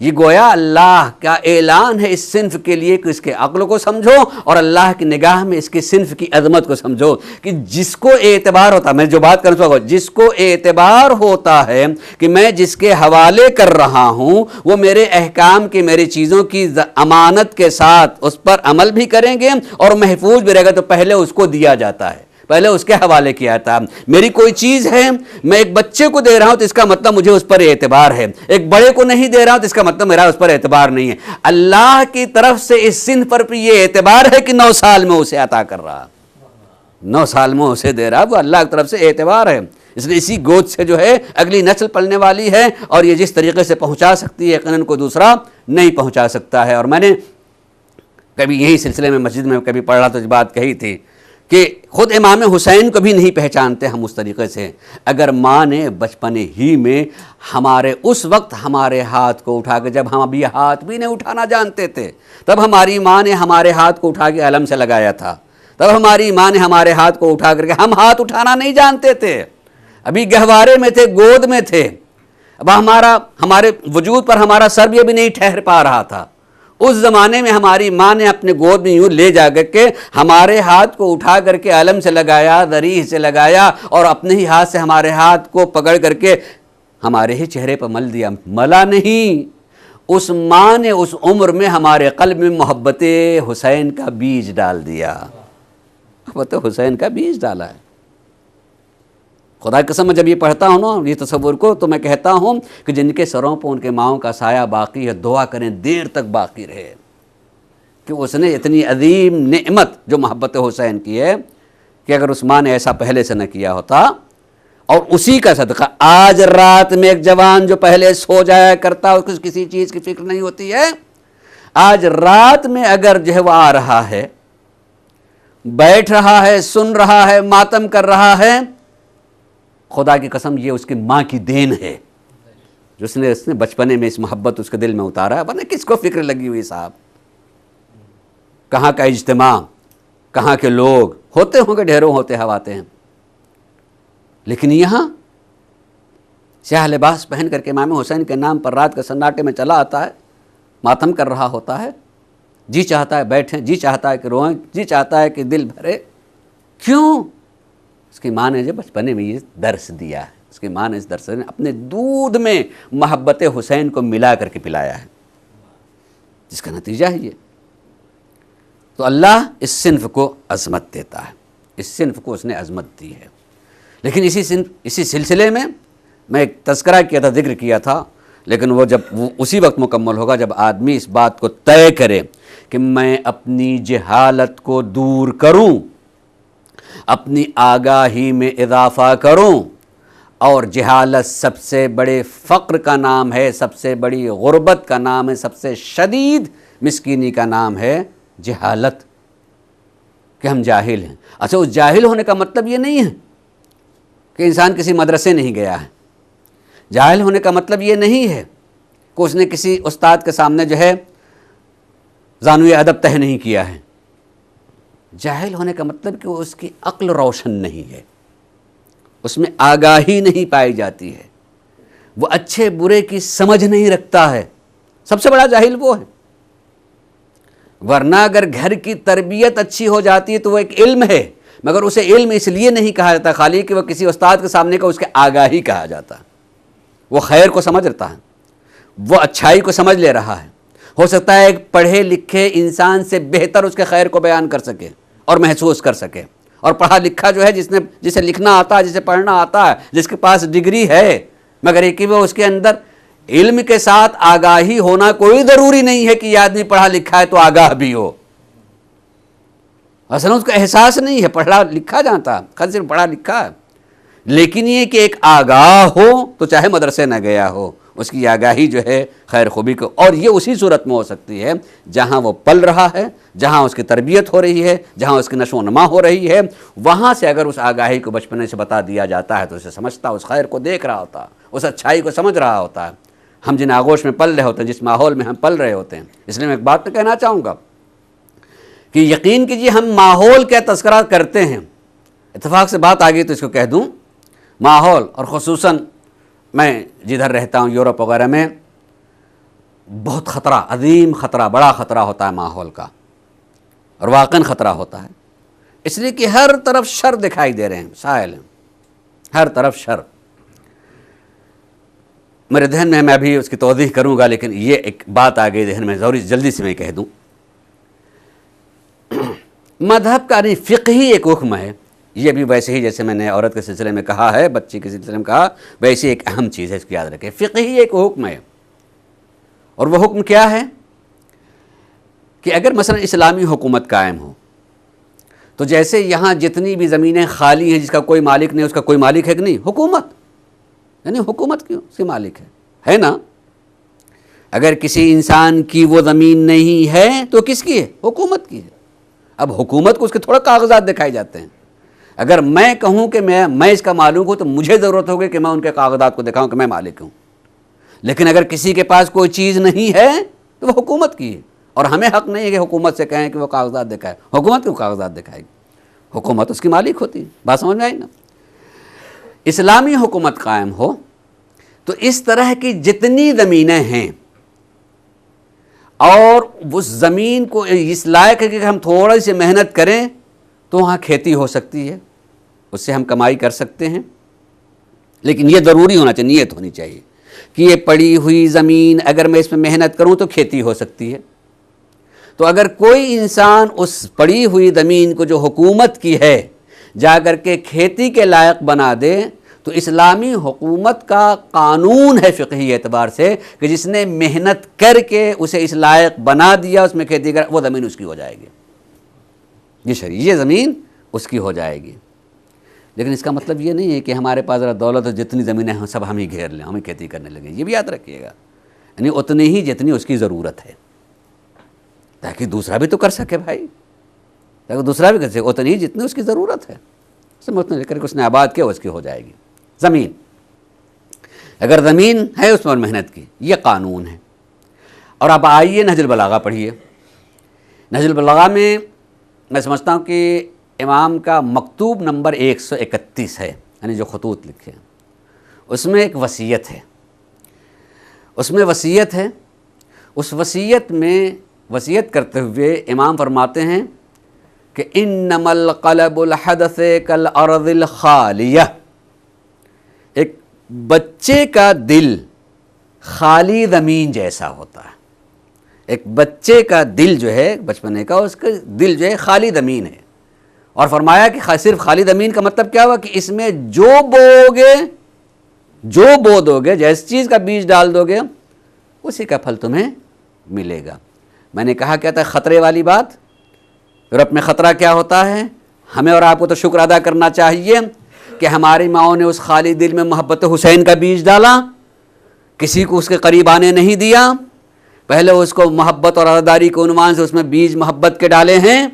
یہ گویا اللہ کا اعلان ہے اس صنف کے لیے کہ اس کے عقل کو سمجھو، اور اللہ کی نگاہ میں اس کے صنف کی عظمت کو سمجھو، کہ جس کو اعتبار ہوتا ہے، میں جو بات کروں جس کو اعتبار ہوتا ہے کہ میں جس کے حوالے کر رہا ہوں وہ میرے احکام کی، میری چیزوں کی امانت کے ساتھ اس پر عمل بھی کریں گے اور محفوظ بھی رہے گا، تو پہلے اس کو دیا جاتا ہے، پہلے اس کے حوالے کیا تھا۔ میری کوئی چیز ہے، میں ایک بچے کو دے رہا ہوں تو اس کا مطلب مجھے اس پر اعتبار ہے، ایک بڑے کو نہیں دے رہا ہوں تو اس کا مطلب میرا اس پر اعتبار نہیں ہے۔ اللہ کی طرف سے اس صنف پر بھی یہ اعتبار ہے کہ 9 سال میں اسے عطا کر رہا، 9 سال میں اسے دے رہا، وہ اللہ کی طرف سے اعتبار ہے۔ اس لیے اسی گود سے جو ہے اگلی نسل پلنے والی ہے، اور یہ جس طریقے سے پہنچا سکتی ہے یقیناً کوئی دوسرا نہیں پہنچا سکتا ہے۔ اور میں نے کبھی یہی سلسلے میں مسجد میں کبھی پڑھ رہا تو بات کہی تھی کہ خود امام حسین کو بھی نہیں پہچانتے ہم اس طریقے سے، اگر ماں نے بچپنے ہی میں ہمارے اس وقت ہمارے ہاتھ کو اٹھا کے، جب ہم ابھی ہاتھ بھی نہیں اٹھانا جانتے تھے تب ہماری ماں نے ہمارے ہاتھ کو اٹھا کے علم سے لگایا تھا، تب ہماری ماں نے ہمارے ہاتھ کو اٹھا کر کے، ہم ہاتھ اٹھانا نہیں جانتے تھے، ابھی گہوارے میں تھے، گود میں تھے، اب ہمارے وجود پر ہمارا سر بھی ابھی نہیں ٹھہر پا رہا تھا، اس زمانے میں ہماری ماں نے اپنے گود میں یوں لے جا کر کے ہمارے ہاتھ کو اٹھا کر کے علم سے لگایا، ذریح سے لگایا، اور اپنے ہی ہاتھ سے ہمارے ہاتھ کو پکڑ کر کے ہمارے ہی چہرے پر مل دیا، ملا نہیں، اس ماں نے اس عمر میں ہمارے قلب میں محبت حسین کا بیج ڈال دیا، محبت حسین کا بیج ڈالا ہے۔ خدا کی قسم میں جب یہ پڑھتا ہوں نا یہ تصور کو، تو میں کہتا ہوں کہ جن کے سروں پر ان کے ماؤں کا سایہ باقی ہے، دعا کریں دیر تک باقی رہے، کہ اس نے اتنی عظیم نعمت جو محبت حسین کی ہے، کہ اگر اس ماں نے ایسا پہلے سے نہ کیا ہوتا اور اسی کا صدقہ آج رات میں ایک جوان جو پہلے سو جایا کرتا اس کو کسی چیز کی فکر نہیں ہوتی ہے، آج رات میں اگر جو ہے وہ آ رہا ہے، بیٹھ رہا ہے، سن رہا ہے، ماتم کر رہا ہے، خدا کی قسم یہ اس کی ماں کی دین ہے جس نے بچپنے میں اس محبت اس کے دل میں اتارا ہے، ورنہ کس کو فکر لگی ہوئی صاحب؟ کہاں کا اجتماع، کہاں کے لوگ ہوتے ہوں گے، ڈھیروں ہوتے ہواتے ہیں، لیکن یہاں سیاہ لباس پہن کر کے امام حسین کے نام پر رات کے سناٹے میں چلا آتا ہے، ماتم کر رہا ہوتا ہے، جی چاہتا ہے بیٹھیں، جی چاہتا ہے کہ روئیں، جی چاہتا ہے کہ دل بھرے. کیوں؟ اس کی ماں نے جو بچپنے میں یہ درس دیا ہے، اس کی ماں نے اس درس نے اپنے دودھ میں محبت حسین کو ملا کر کے پلایا ہے، جس کا نتیجہ ہے یہ. تو اللہ اس صنف کو عظمت دیتا ہے، اس صنف کو اس نے عظمت دی ہے. لیکن اسی سلسلے میں ایک تذکرہ کیا تھا، ذکر کیا تھا، لیکن وہ اسی وقت مکمل ہوگا جب آدمی اس بات کو طے کرے کہ میں اپنی جہالت کو دور کروں، اپنی آگاہی میں اضافہ کروں. اور جہالت سب سے بڑے فقر کا نام ہے، سب سے بڑی غربت کا نام ہے، سب سے شدید مسکینی کا نام ہے جہالت، کہ ہم جاہل ہیں. اچھا، اس جاہل ہونے کا مطلب یہ نہیں ہے کہ انسان کسی مدرسے نہیں گیا ہے. جاہل ہونے کا مطلب یہ نہیں ہے کہ اس نے کسی استاد کے سامنے جو ہے زانوی ادب طے نہیں کیا ہے. جاہل ہونے کا مطلب کہ اس کی عقل روشن نہیں ہے، اس میں آگاہی نہیں پائی جاتی ہے، وہ اچھے برے کی سمجھ نہیں رکھتا ہے. سب سے بڑا جاہل وہ ہے. ورنہ اگر گھر کی تربیت اچھی ہو جاتی ہے تو وہ ایک علم ہے، مگر اسے علم اس لیے نہیں کہا جاتا خالی کہ وہ کسی استاد کے سامنے کا اس کے آگاہی کہا جاتا ہے. وہ خیر کو سمجھ رہتا ہے، وہ اچھائی کو سمجھ لے رہا ہے. ہو سکتا ہے ایک پڑھے لکھے انسان سے بہتر اس کے خیر کو بیان کر سکے اور محسوس کر سکے. اور پڑھا لکھا جو ہے جسے لکھنا آتا ہے، جسے پڑھنا آتا ہے، جس کے پاس ڈگری ہے، مگر ایک وہ اس کے اندر علم کے ساتھ آگاہی ہونا کوئی ضروری نہیں ہے کہ یہ آدمی پڑھا لکھا ہے تو آگاہ بھی ہو. اصل اس کا احساس نہیں ہے، پڑھا لکھا جانتا، خالی صرف پڑھا لکھا ہے. لیکن یہ کہ ایک آگاہ ہو تو چاہے مدرسے نہ گیا ہو، اس کی آگاہی جو ہے خیر خوبی کو، اور یہ اسی صورت میں ہو سکتی ہے جہاں وہ پل رہا ہے، جہاں اس کی تربیت ہو رہی ہے، جہاں اس کی نشو و نما ہو رہی ہے. وہاں سے اگر اس آگاہی کو بچپنے سے بتا دیا جاتا ہے تو اسے سمجھتا، اس خیر کو دیکھ رہا ہوتا، اس اچھائی کو سمجھ رہا ہوتا ہے. ہم جن آغوش میں پل رہے ہوتے ہیں، جس ماحول میں ہم پل رہے ہوتے ہیں. اس لیے میں ایک بات تو کہنا چاہوں گا کہ یقین کیجیے ہم ماحول کا تذکرہ کرتے ہیں، اتفاق سے بات آ گئی تو اس کو کہہ دوں. ماحول، اور خصوصاً میں جدھر رہتا ہوں یورپ وغیرہ میں، بہت خطرہ، عظیم خطرہ، بڑا خطرہ ہوتا ہے ماحول کا، اور واقعاً خطرہ ہوتا ہے. اس لیے کہ ہر طرف شر دکھائی دے رہے ہیں، سائل ہیں، ہر طرف شر. میرے ذہن میں ابھی اس کی توضیح کروں گا، لیکن یہ ایک بات آ گئی ذہن میں، ضروری جلدی سے میں کہہ دوں. مذہب کا نہیں، فقہی ایک حکم ہے. یہ بھی ویسے ہی جیسے میں نے عورت کے سلسلے میں کہا ہے، بچی کے سلسلے میں کہا، ویسے ایک اہم چیز ہے، اس کو یاد رکھیں. فقہی ایک حکم ہے، اور وہ حکم کیا ہے کہ اگر مثلا اسلامی حکومت قائم ہو تو جیسے یہاں جتنی بھی زمینیں خالی ہیں جس کا کوئی مالک نہیں، اس کا کوئی مالک ہے کہ نہیں؟ حکومت. یعنی حکومت کیوں اس کی مالک ہے نا. اگر کسی انسان کی وہ زمین نہیں ہے تو کس کی ہے؟ حکومت کی ہے. اب حکومت کو اس کے تھوڑا کاغذات دکھائے جاتے ہیں. اگر میں کہوں کہ میں اس کا مالک ہوں تو مجھے ضرورت ہوگی کہ میں ان کے کاغذات کو دکھاؤں کہ میں مالک ہوں. لیکن اگر کسی کے پاس کوئی چیز نہیں ہے تو وہ حکومت کی ہے، اور ہمیں حق نہیں ہے کہ حکومت سے کہیں کہ وہ کاغذات دکھائے. حکومت کیوں کاغذات دکھائے گی؟ حکومت اس کی مالک ہوتی ہے. بات سمجھ میں آئی نا؟ اسلامی حکومت قائم ہو تو اس طرح کی جتنی زمینیں ہیں اور اس زمین کو اس لائق ہے کہ ہم تھوڑی سی محنت کریں تو وہاں کھیتی ہو سکتی ہے، اس سے ہم کمائی کر سکتے ہیں. لیکن یہ ضروری ہونا چاہیے، نیت ہونی چاہیے کہ یہ پڑی ہوئی زمین اگر میں اس میں محنت کروں تو کھیتی ہو سکتی ہے. تو اگر کوئی انسان اس پڑی ہوئی زمین کو جو حکومت کی ہے جا کر کے کھیتی کے لائق بنا دے تو اسلامی حکومت کا قانون ہے فقہی اعتبار سے کہ جس نے محنت کر کے اسے اس لائق بنا دیا، اس میں کھیتی کر، وہ زمین اس کی ہو جائے گی. یہ زمین اس کی ہو جائے گی. لیکن اس کا مطلب یہ نہیں ہے کہ ہمارے پاس ذرا دولت اور جتنی زمینیں ہیں سب ہم ہی گھیر لیں، ہم ہی کھیتی کرنے لگیں. یہ بھی یاد رکھیے گا، یعنی اتنی ہی جتنی اس کی ضرورت ہے، تاکہ دوسرا بھی تو کر سکے بھائی، تاکہ دوسرا بھی کر سکے، اتنی ہی جتنی اس کی ضرورت ہے. اتنا لے کر کے اس نے آباد کیا، اس کی ہو جائے گی. زمین، اگر زمین ہے اس پر محنت کی، یہ قانون ہے. اور اب آئیے نہج البلاغہ پڑھیے. نہج البلاغہ میں سمجھتا ہوں کہ امام کا مکتوب نمبر 131 ہے، یعنی جو خطوط لکھے ہیں، اس میں ایک وصیت ہے. اس میں وصیت ہے. اس وصیت میں وصیت کرتے ہوئے امام فرماتے ہیں کہ انما القلب الحدث کالارض الخالیہ. ایک بچے کا دل خالی زمین جیسا ہوتا ہے. ایک بچے کا دل جو ہے بچپنے کا، اس کا دل جو ہے خالی زمین ہے. اور فرمایا کہ صرف خالی زمین کا مطلب کیا ہوا کہ اس میں جو بو دو گے، جیس چیز کا بیج ڈال دو گے اسی کا پھل تمہیں ملے گا. میں نے کہا کیا تھا خطرے والی بات. یورپ میں خطرہ کیا ہوتا ہے؟ ہمیں اور آپ کو تو شکر ادا کرنا چاہیے کہ ہماری ماؤں نے اس خالی دل میں محبت حسین کا بیج ڈالا، کسی کو اس کے قریب آنے نہیں دیا. پہلے اس کو محبت اور عزاداری کے عنوان سے اس میں بیج محبت کے ڈالے ہیں.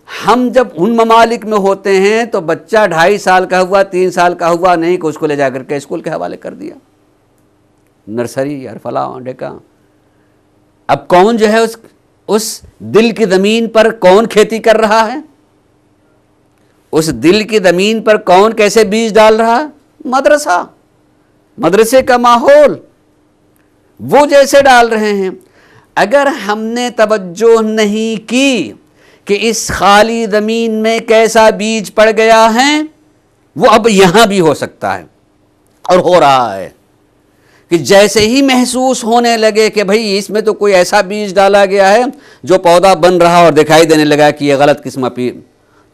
ہم جب ان ممالک میں ہوتے ہیں تو بچہ 2.5 سال کا ہوا، 3 سال کا ہوا نہیں کہ اس کو لے جا کر کے اسکول کے حوالے کر دیا، نرسری یا فلاں ڈیکا. اب کون جو ہے اس دل کی زمین پر کون کھیتی کر رہا ہے؟ اس دل کی زمین پر کون کیسے بیج ڈال رہا ہے؟ مدرسہ، مدرسے کا ماحول، وہ جیسے ڈال رہے ہیں. اگر ہم نے توجہ نہیں کی کہ اس خالی زمین میں کیسا بیج پڑ گیا ہے، وہ اب یہاں بھی ہو سکتا ہے اور ہو رہا ہے کہ جیسے ہی محسوس ہونے لگے کہ بھئی اس میں تو کوئی ایسا بیج ڈالا گیا ہے جو پودا بن رہا اور دکھائی دینے لگا کہ یہ غلط قسم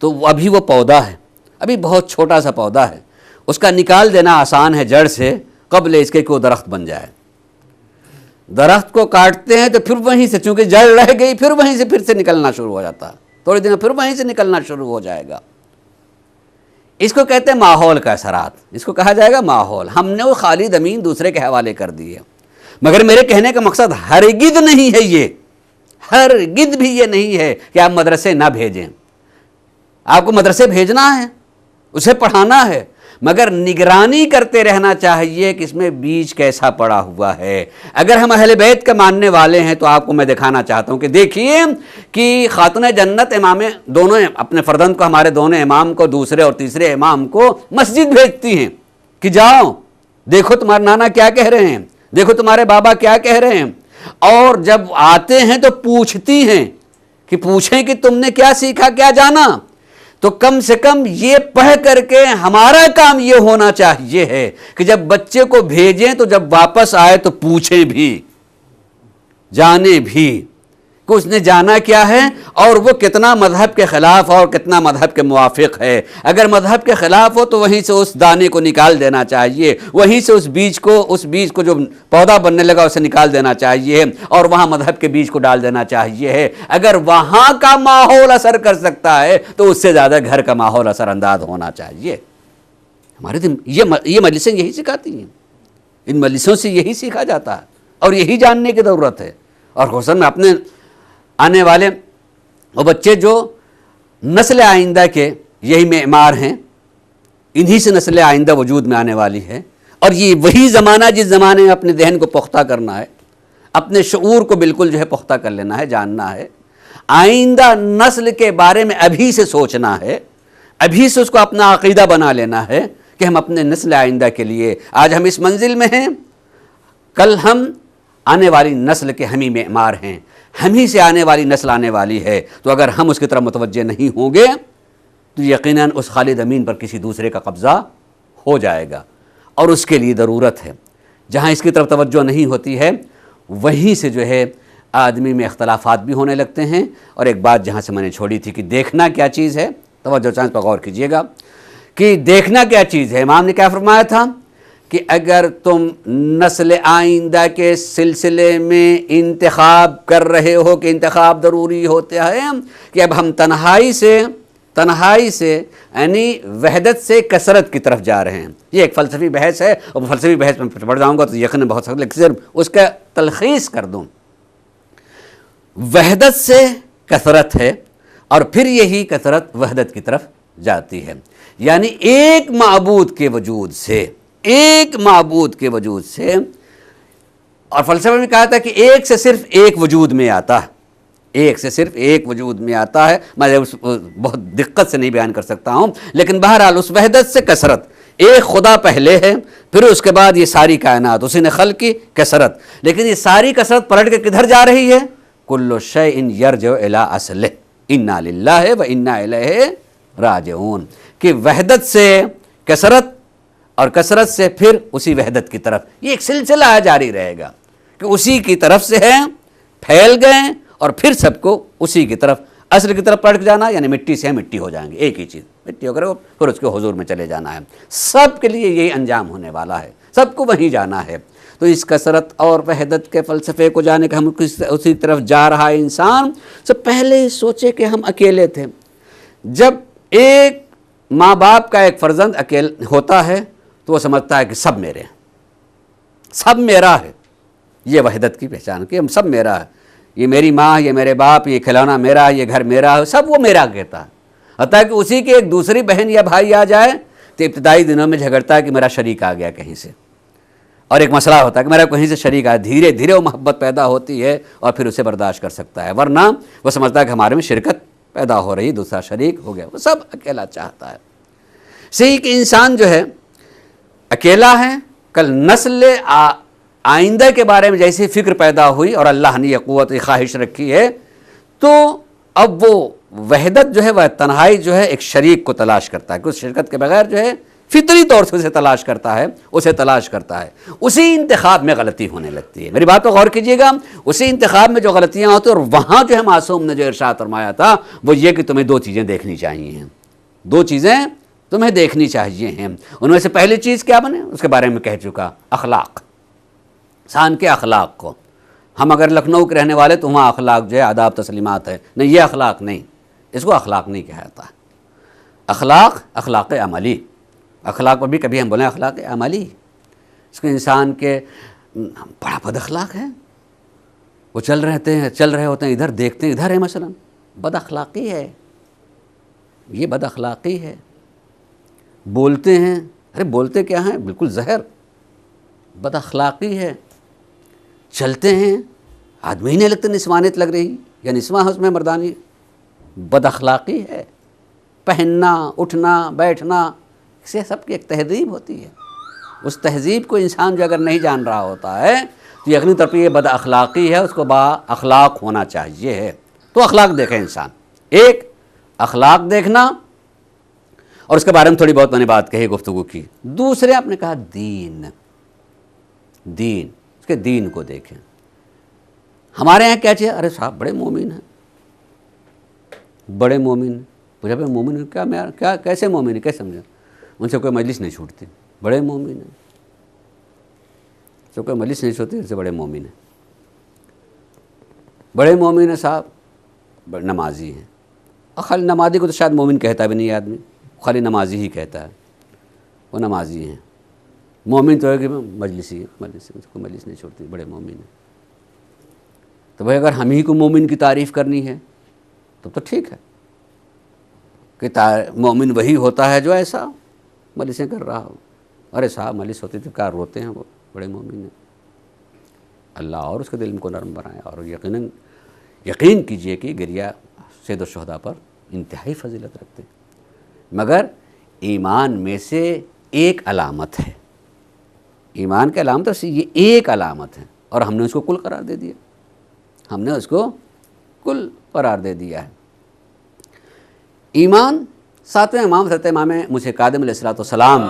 تو ابھی وہ پودا ہے، ابھی بہت چھوٹا سا پودا ہے، اس کا نکال دینا آسان ہے جڑ سے قبل اس کے کہ وہ درخت بن جائے. درخت کو کاٹتے ہیں تو پھر وہیں سے، چونکہ جڑ رہ گئی، پھر وہیں سے پھر سے نکلنا شروع ہو جاتا ہے، تھوڑے دن پھر وہیں سے نکلنا شروع ہو جائے گا. اس کو کہتے ہیں ماحول کا اثرات، اس کو کہا جائے گا ماحول. ہم نے وہ خالی زمین دوسرے کے حوالے کر دی ہے. مگر میرے کہنے کا مقصد ہرگز نہیں ہے یہ، ہرگز بھی یہ نہیں ہے کہ آپ مدرسے نہ بھیجیں. آپ کو مدرسے بھیجنا ہے، اسے پڑھانا ہے، مگر نگرانی کرتے رہنا چاہیے کہ اس میں بیج کیسا پڑا ہوا ہے. اگر ہم اہل بیت کا ماننے والے ہیں تو آپ کو میں دکھانا چاہتا ہوں کہ دیکھیے کہ خاتون جنت امام دونوں اپنے فرزند کو، ہمارے دونوں امام کو، دوسرے اور تیسرے امام کو مسجد بھیجتی ہیں کہ جاؤ دیکھو تمہارے نانا کیا کہہ رہے ہیں، دیکھو تمہارے بابا کیا کہہ رہے ہیں. اور جب آتے ہیں تو پوچھتی ہیں کہ پوچھیں کہ تم نے کیا سیکھا، کیا جانا. تو کم سے کم یہ پڑھ کر کے ہمارا کام یہ ہونا چاہیے ہے کہ جب بچے کو بھیجیں تو جب واپس آئے تو پوچھیں بھی، جانے بھی کہ اس نے جانا کیا ہے اور وہ کتنا مذہب کے خلاف اور کتنا مذہب کے موافق ہے. اگر مذہب کے خلاف ہو تو وہیں سے اس دانے کو نکال دینا چاہیے، وہیں سے اس بیج کو جو پودا بننے لگا اسے نکال دینا چاہیے اور وہاں مذہب کے بیج کو ڈال دینا چاہیے ہے. اگر وہاں کا ماحول اثر کر سکتا ہے تو اس سے زیادہ گھر کا ماحول اثر انداز ہونا چاہیے. ہمارے یہ مجلسیں یہی سکھاتی ہیں، ان مجلسوں سے یہی سیکھا جاتا ہے اور یہی جاننے کی ضرورت ہے. اور خصوصاً میں اپنے آنے والے وہ بچے جو نسل آئندہ کے یہی معمار ہیں، انہی سے نسل آئندہ وجود میں آنے والی ہے. اور یہ وہی زمانہ جس زمانے میں اپنے ذہن کو پختہ کرنا ہے، اپنے شعور کو بالکل جو ہے پختہ کر لینا ہے، جاننا ہے، آئندہ نسل کے بارے میں ابھی سے سوچنا ہے، ابھی سے اس کو اپنا عقیدہ بنا لینا ہے کہ ہم اپنے نسل آئندہ کے لیے، آج ہم اس منزل میں ہیں، کل ہم آنے والی نسل کے ہم ہی معمار ہیں، ہم ہی سے آنے والی نسل آنے والی ہے. تو اگر ہم اس کی طرف متوجہ نہیں ہوں گے تو یقیناً اس خالی زمین پر کسی دوسرے کا قبضہ ہو جائے گا. اور اس کے لیے ضرورت ہے، جہاں اس کی طرف توجہ نہیں ہوتی ہے وہیں سے جو ہے آدمی میں اختلافات بھی ہونے لگتے ہیں. اور ایک بات جہاں سے میں نے چھوڑی تھی کہ دیکھنا کیا چیز ہے، توجہ چانس پر غور کیجئے گا کہ دیکھنا کیا چیز ہے. امام نے کیا فرمایا تھا کہ اگر تم نسل آئندہ کے سلسلے میں انتخاب کر رہے ہو کہ انتخاب ضروری ہوتا ہے کہ اب ہم تنہائی سے یعنی وحدت سے کثرت کی طرف جا رہے ہیں. یہ ایک فلسفی بحث ہے، اور فلسفی بحث میں پڑھ جاؤں گا تو یقیناً بہت سخت، لیکن صرف اس کا تلخیص کر دوں. وحدت سے کثرت ہے اور پھر یہی کثرت وحدت کی طرف جاتی ہے. یعنی ایک معبود کے وجود سے، ایک معبود کے وجود سے، اور فلسفہ میں کہا تھا کہ ایک سے صرف ایک وجود میں آتا ہے، ایک سے صرف ایک وجود میں آتا ہے. میں بہت دقت سے نہیں بیان کر سکتا ہوں، لیکن بہرحال اس وحدت سے کثرت، ایک خدا پہلے ہے، پھر اس کے بعد یہ ساری کائنات اسی نے خلق کی، کثرت. لیکن یہ ساری کثرت پلٹ کے کدھر جا رہی ہے؟ کل شیء یرجع الی اصلہ انا للہ و انا الیہ راجعون. کہ وحدت سے کثرت اور کثرت سے پھر اسی وحدت کی طرف، یہ ایک سلسلہ جاری رہے گا کہ اسی کی طرف سے ہے، پھیل گئے اور پھر سب کو اسی کی طرف، اصل کی طرف پلٹ جانا. یعنی مٹی سے مٹی ہو جائیں گے، ایک ہی چیز مٹی ہو کر پھر اس کے حضور میں چلے جانا ہے. سب کے لیے یہی انجام ہونے والا ہے، سب کو وہیں جانا ہے. تو اس کثرت اور وحدت کے فلسفے کو جانے کا ہم اسی طرف جا رہا ہے انسان. سب پہلے سوچے کہ ہم اکیلے تھے. جب ایک ماں باپ کا ایک فرزند اکیل ہوتا ہے تو وہ سمجھتا ہے کہ سب میرے ہیں، سب میرا ہے. یہ وحدت کی پہچان کہ ہم سب میرا ہے، یہ میری ماں، یہ میرے باپ، یہ کھلونا میرا، یہ گھر میرا ہے، سب وہ میرا کہتا ہے. حتیٰ کہ اسی کی ایک دوسری بہن یا بھائی آ جائے تو ابتدائی دنوں میں جھگڑتا ہے کہ میرا شریک آ گیا کہیں سے، اور ایک مسئلہ ہوتا ہے کہ میرا کہیں سے شریک آیا. دھیرے دھیرے وہ محبت پیدا ہوتی ہے اور پھر اسے برداشت کر سکتا ہے، ورنہ وہ سمجھتا ہے کہ ہمارے میں شرکت پیدا ہو رہی، دوسرا شریک ہو گیا. وہ سب اکیلا چاہتا ہے. صحیح کہ انسان جو ہے اکیلا ہے. کل نسل آئندہ کے بارے میں جیسی فکر پیدا ہوئی اور اللہ نے یہ قوت خواہش رکھی ہے، تو اب وہ وحدت جو ہے، وہ تنہائی جو ہے، ایک شریک کو تلاش کرتا ہے کہ اس شرکت کے بغیر جو ہے فطری طور سے اسے تلاش کرتا ہے، اسے تلاش کرتا ہے. اسی انتخاب میں غلطی ہونے لگتی ہے. میری بات کو غور کیجیے گا. اسی انتخاب میں جو غلطیاں ہوتی ہیں، اور وہاں جو ہے معصوم نے جو ارشاد فرمایا تھا وہ یہ کہ تمہیں دو چیزیں دیکھنی چاہیے ہیں، دو چیزیں تمہیں دیکھنی چاہیے ہیں. ان میں سے پہلی چیز کیا بنے؟ اس کے بارے میں کہہ چکا، اخلاق. انسان کے اخلاق کو، ہم اگر لکھنؤ کے رہنے والے تو وہاں اخلاق جو ہے آداب تسلیمات ہے، نہیں یہ اخلاق نہیں، اس کو اخلاق نہیں کہا جاتا. اخلاق عملی. اخلاق پر بھی کبھی ہم بولیں اخلاق عملی، اس کو انسان کے بڑا بد اخلاق ہے، وہ چل رہے ہوتے ہیں ادھر دیکھتے ہیں ادھر ہے، مثلا بد اخلاقی ہے، یہ بد اخلاقی ہے. بولتے ہیں، ارے بولتے کیا ہیں، بالکل زہر، بد اخلاقی ہے. چلتے ہیں، آدمی ہی نہیں لگتے نسوانیت لگ رہی یا نسواں ہے اس میں مردانی، بد اخلاقی ہے. پہننا، اٹھنا، بیٹھنا، اسے سب کی ایک تہذیب ہوتی ہے. اس تہذیب کو انسان جو اگر نہیں جان رہا ہوتا ہے تو یقینی طور پر یہ بد اخلاقی ہے، اس کو با اخلاق ہونا چاہیے ہے. تو اخلاق دیکھے انسان، ایک اخلاق دیکھنا، اور اس کے بارے میں تھوڑی بہت میں نے بات کہی، گفتگو کی. دوسرے آپ نے کہا دین، اس کے دین کو دیکھیں. ہمارے یہاں کیا چاہیے؟ ارے صاحب بڑے مومن ہیں، بڑے مومن. پوچھا بھائی مومن کیا کیسے مومن ہے، کیسے سمجھیں؟ ان سے کوئی مجلس نہیں چھوٹتی، بڑے مومن ہیں. سے کوئی مجلس نہیں چھوٹتی، ان سے بڑے مومن ہیں. بڑے مومن ہیں صاحب، نمازی ہیں. اور خالی نمازی کو تو شاید مومن کہتا بھی نہیں آدمی، خالی نمازی ہی کہتا ہے، وہ نمازی ہیں. مومن تو ہے کہ مجلسی ہے، کوئی مجلس نہیں چھوڑتی، بڑے مومن ہیں. تو بھائی اگر ہم ہی کو مومن کی تعریف کرنی ہے تو ٹھیک ہے کہ مومن وہی ہوتا ہے جو ایسا مجلسیں کر رہا ہو. ارے صاحب مجلس ہوتی تو کیا روتے ہیں، وہ بڑے مومن ہیں. اللہ اور اس کے دل کو نرم بنائے. اور یقین کیجئے کہ گریہ سید الشہداء پر انتہائی فضیلت رکھتے ہیں. مگر ایمان میں سے ایک علامت ہے، ایمان کے علامت سے یہ ایک علامت ہے، اور ہم نے اس کو کل قرار دے دیا، ہم نے اس کو کل قرار دے دیا ہے. ایمان ساتویں امام حضرت امام موسیٰ کاظم علیہ السلام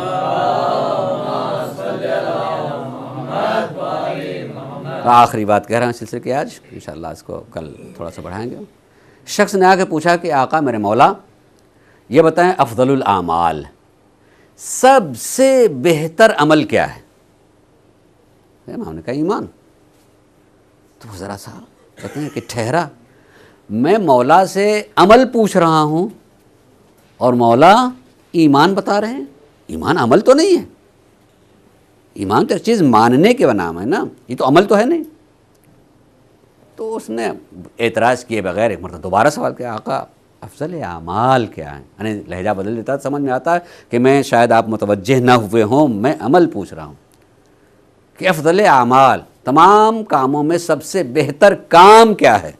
آخری بات کہہ رہا ہوں سلسلے کی آج، انشاءاللہ اس کو کل تھوڑا سا بڑھائیں گے. شخص نے آ کے پوچھا کہ آقا میرے مولا یہ بتائیں افضل الاعمال، سب سے بہتر عمل کیا ہے؟ امام نے کہا ایمان. تو ذرا سا کہتے ہیں کہ ٹھہرا، میں مولا سے عمل پوچھ رہا ہوں اور مولا ایمان بتا رہے ہیں. ایمان عمل تو نہیں ہے. ایمان تو ایک چیز ماننے کے نام ہے نا, یہ تو عمل تو ہے نہیں. تو اس نے اعتراض کیے بغیر ایک مرتبہ دوبارہ سوال کیا, آقا افضل اعمال کیا ہیں؟ یعنی لہجہ بدل دیتا ہے, سمجھ میں آتا ہے کہ میں شاید آپ متوجہ نہ ہوئے ہوں, میں عمل پوچھ رہا ہوں کہ افضل اعمال, تمام کاموں میں سب سے بہتر کام کیا ہے؟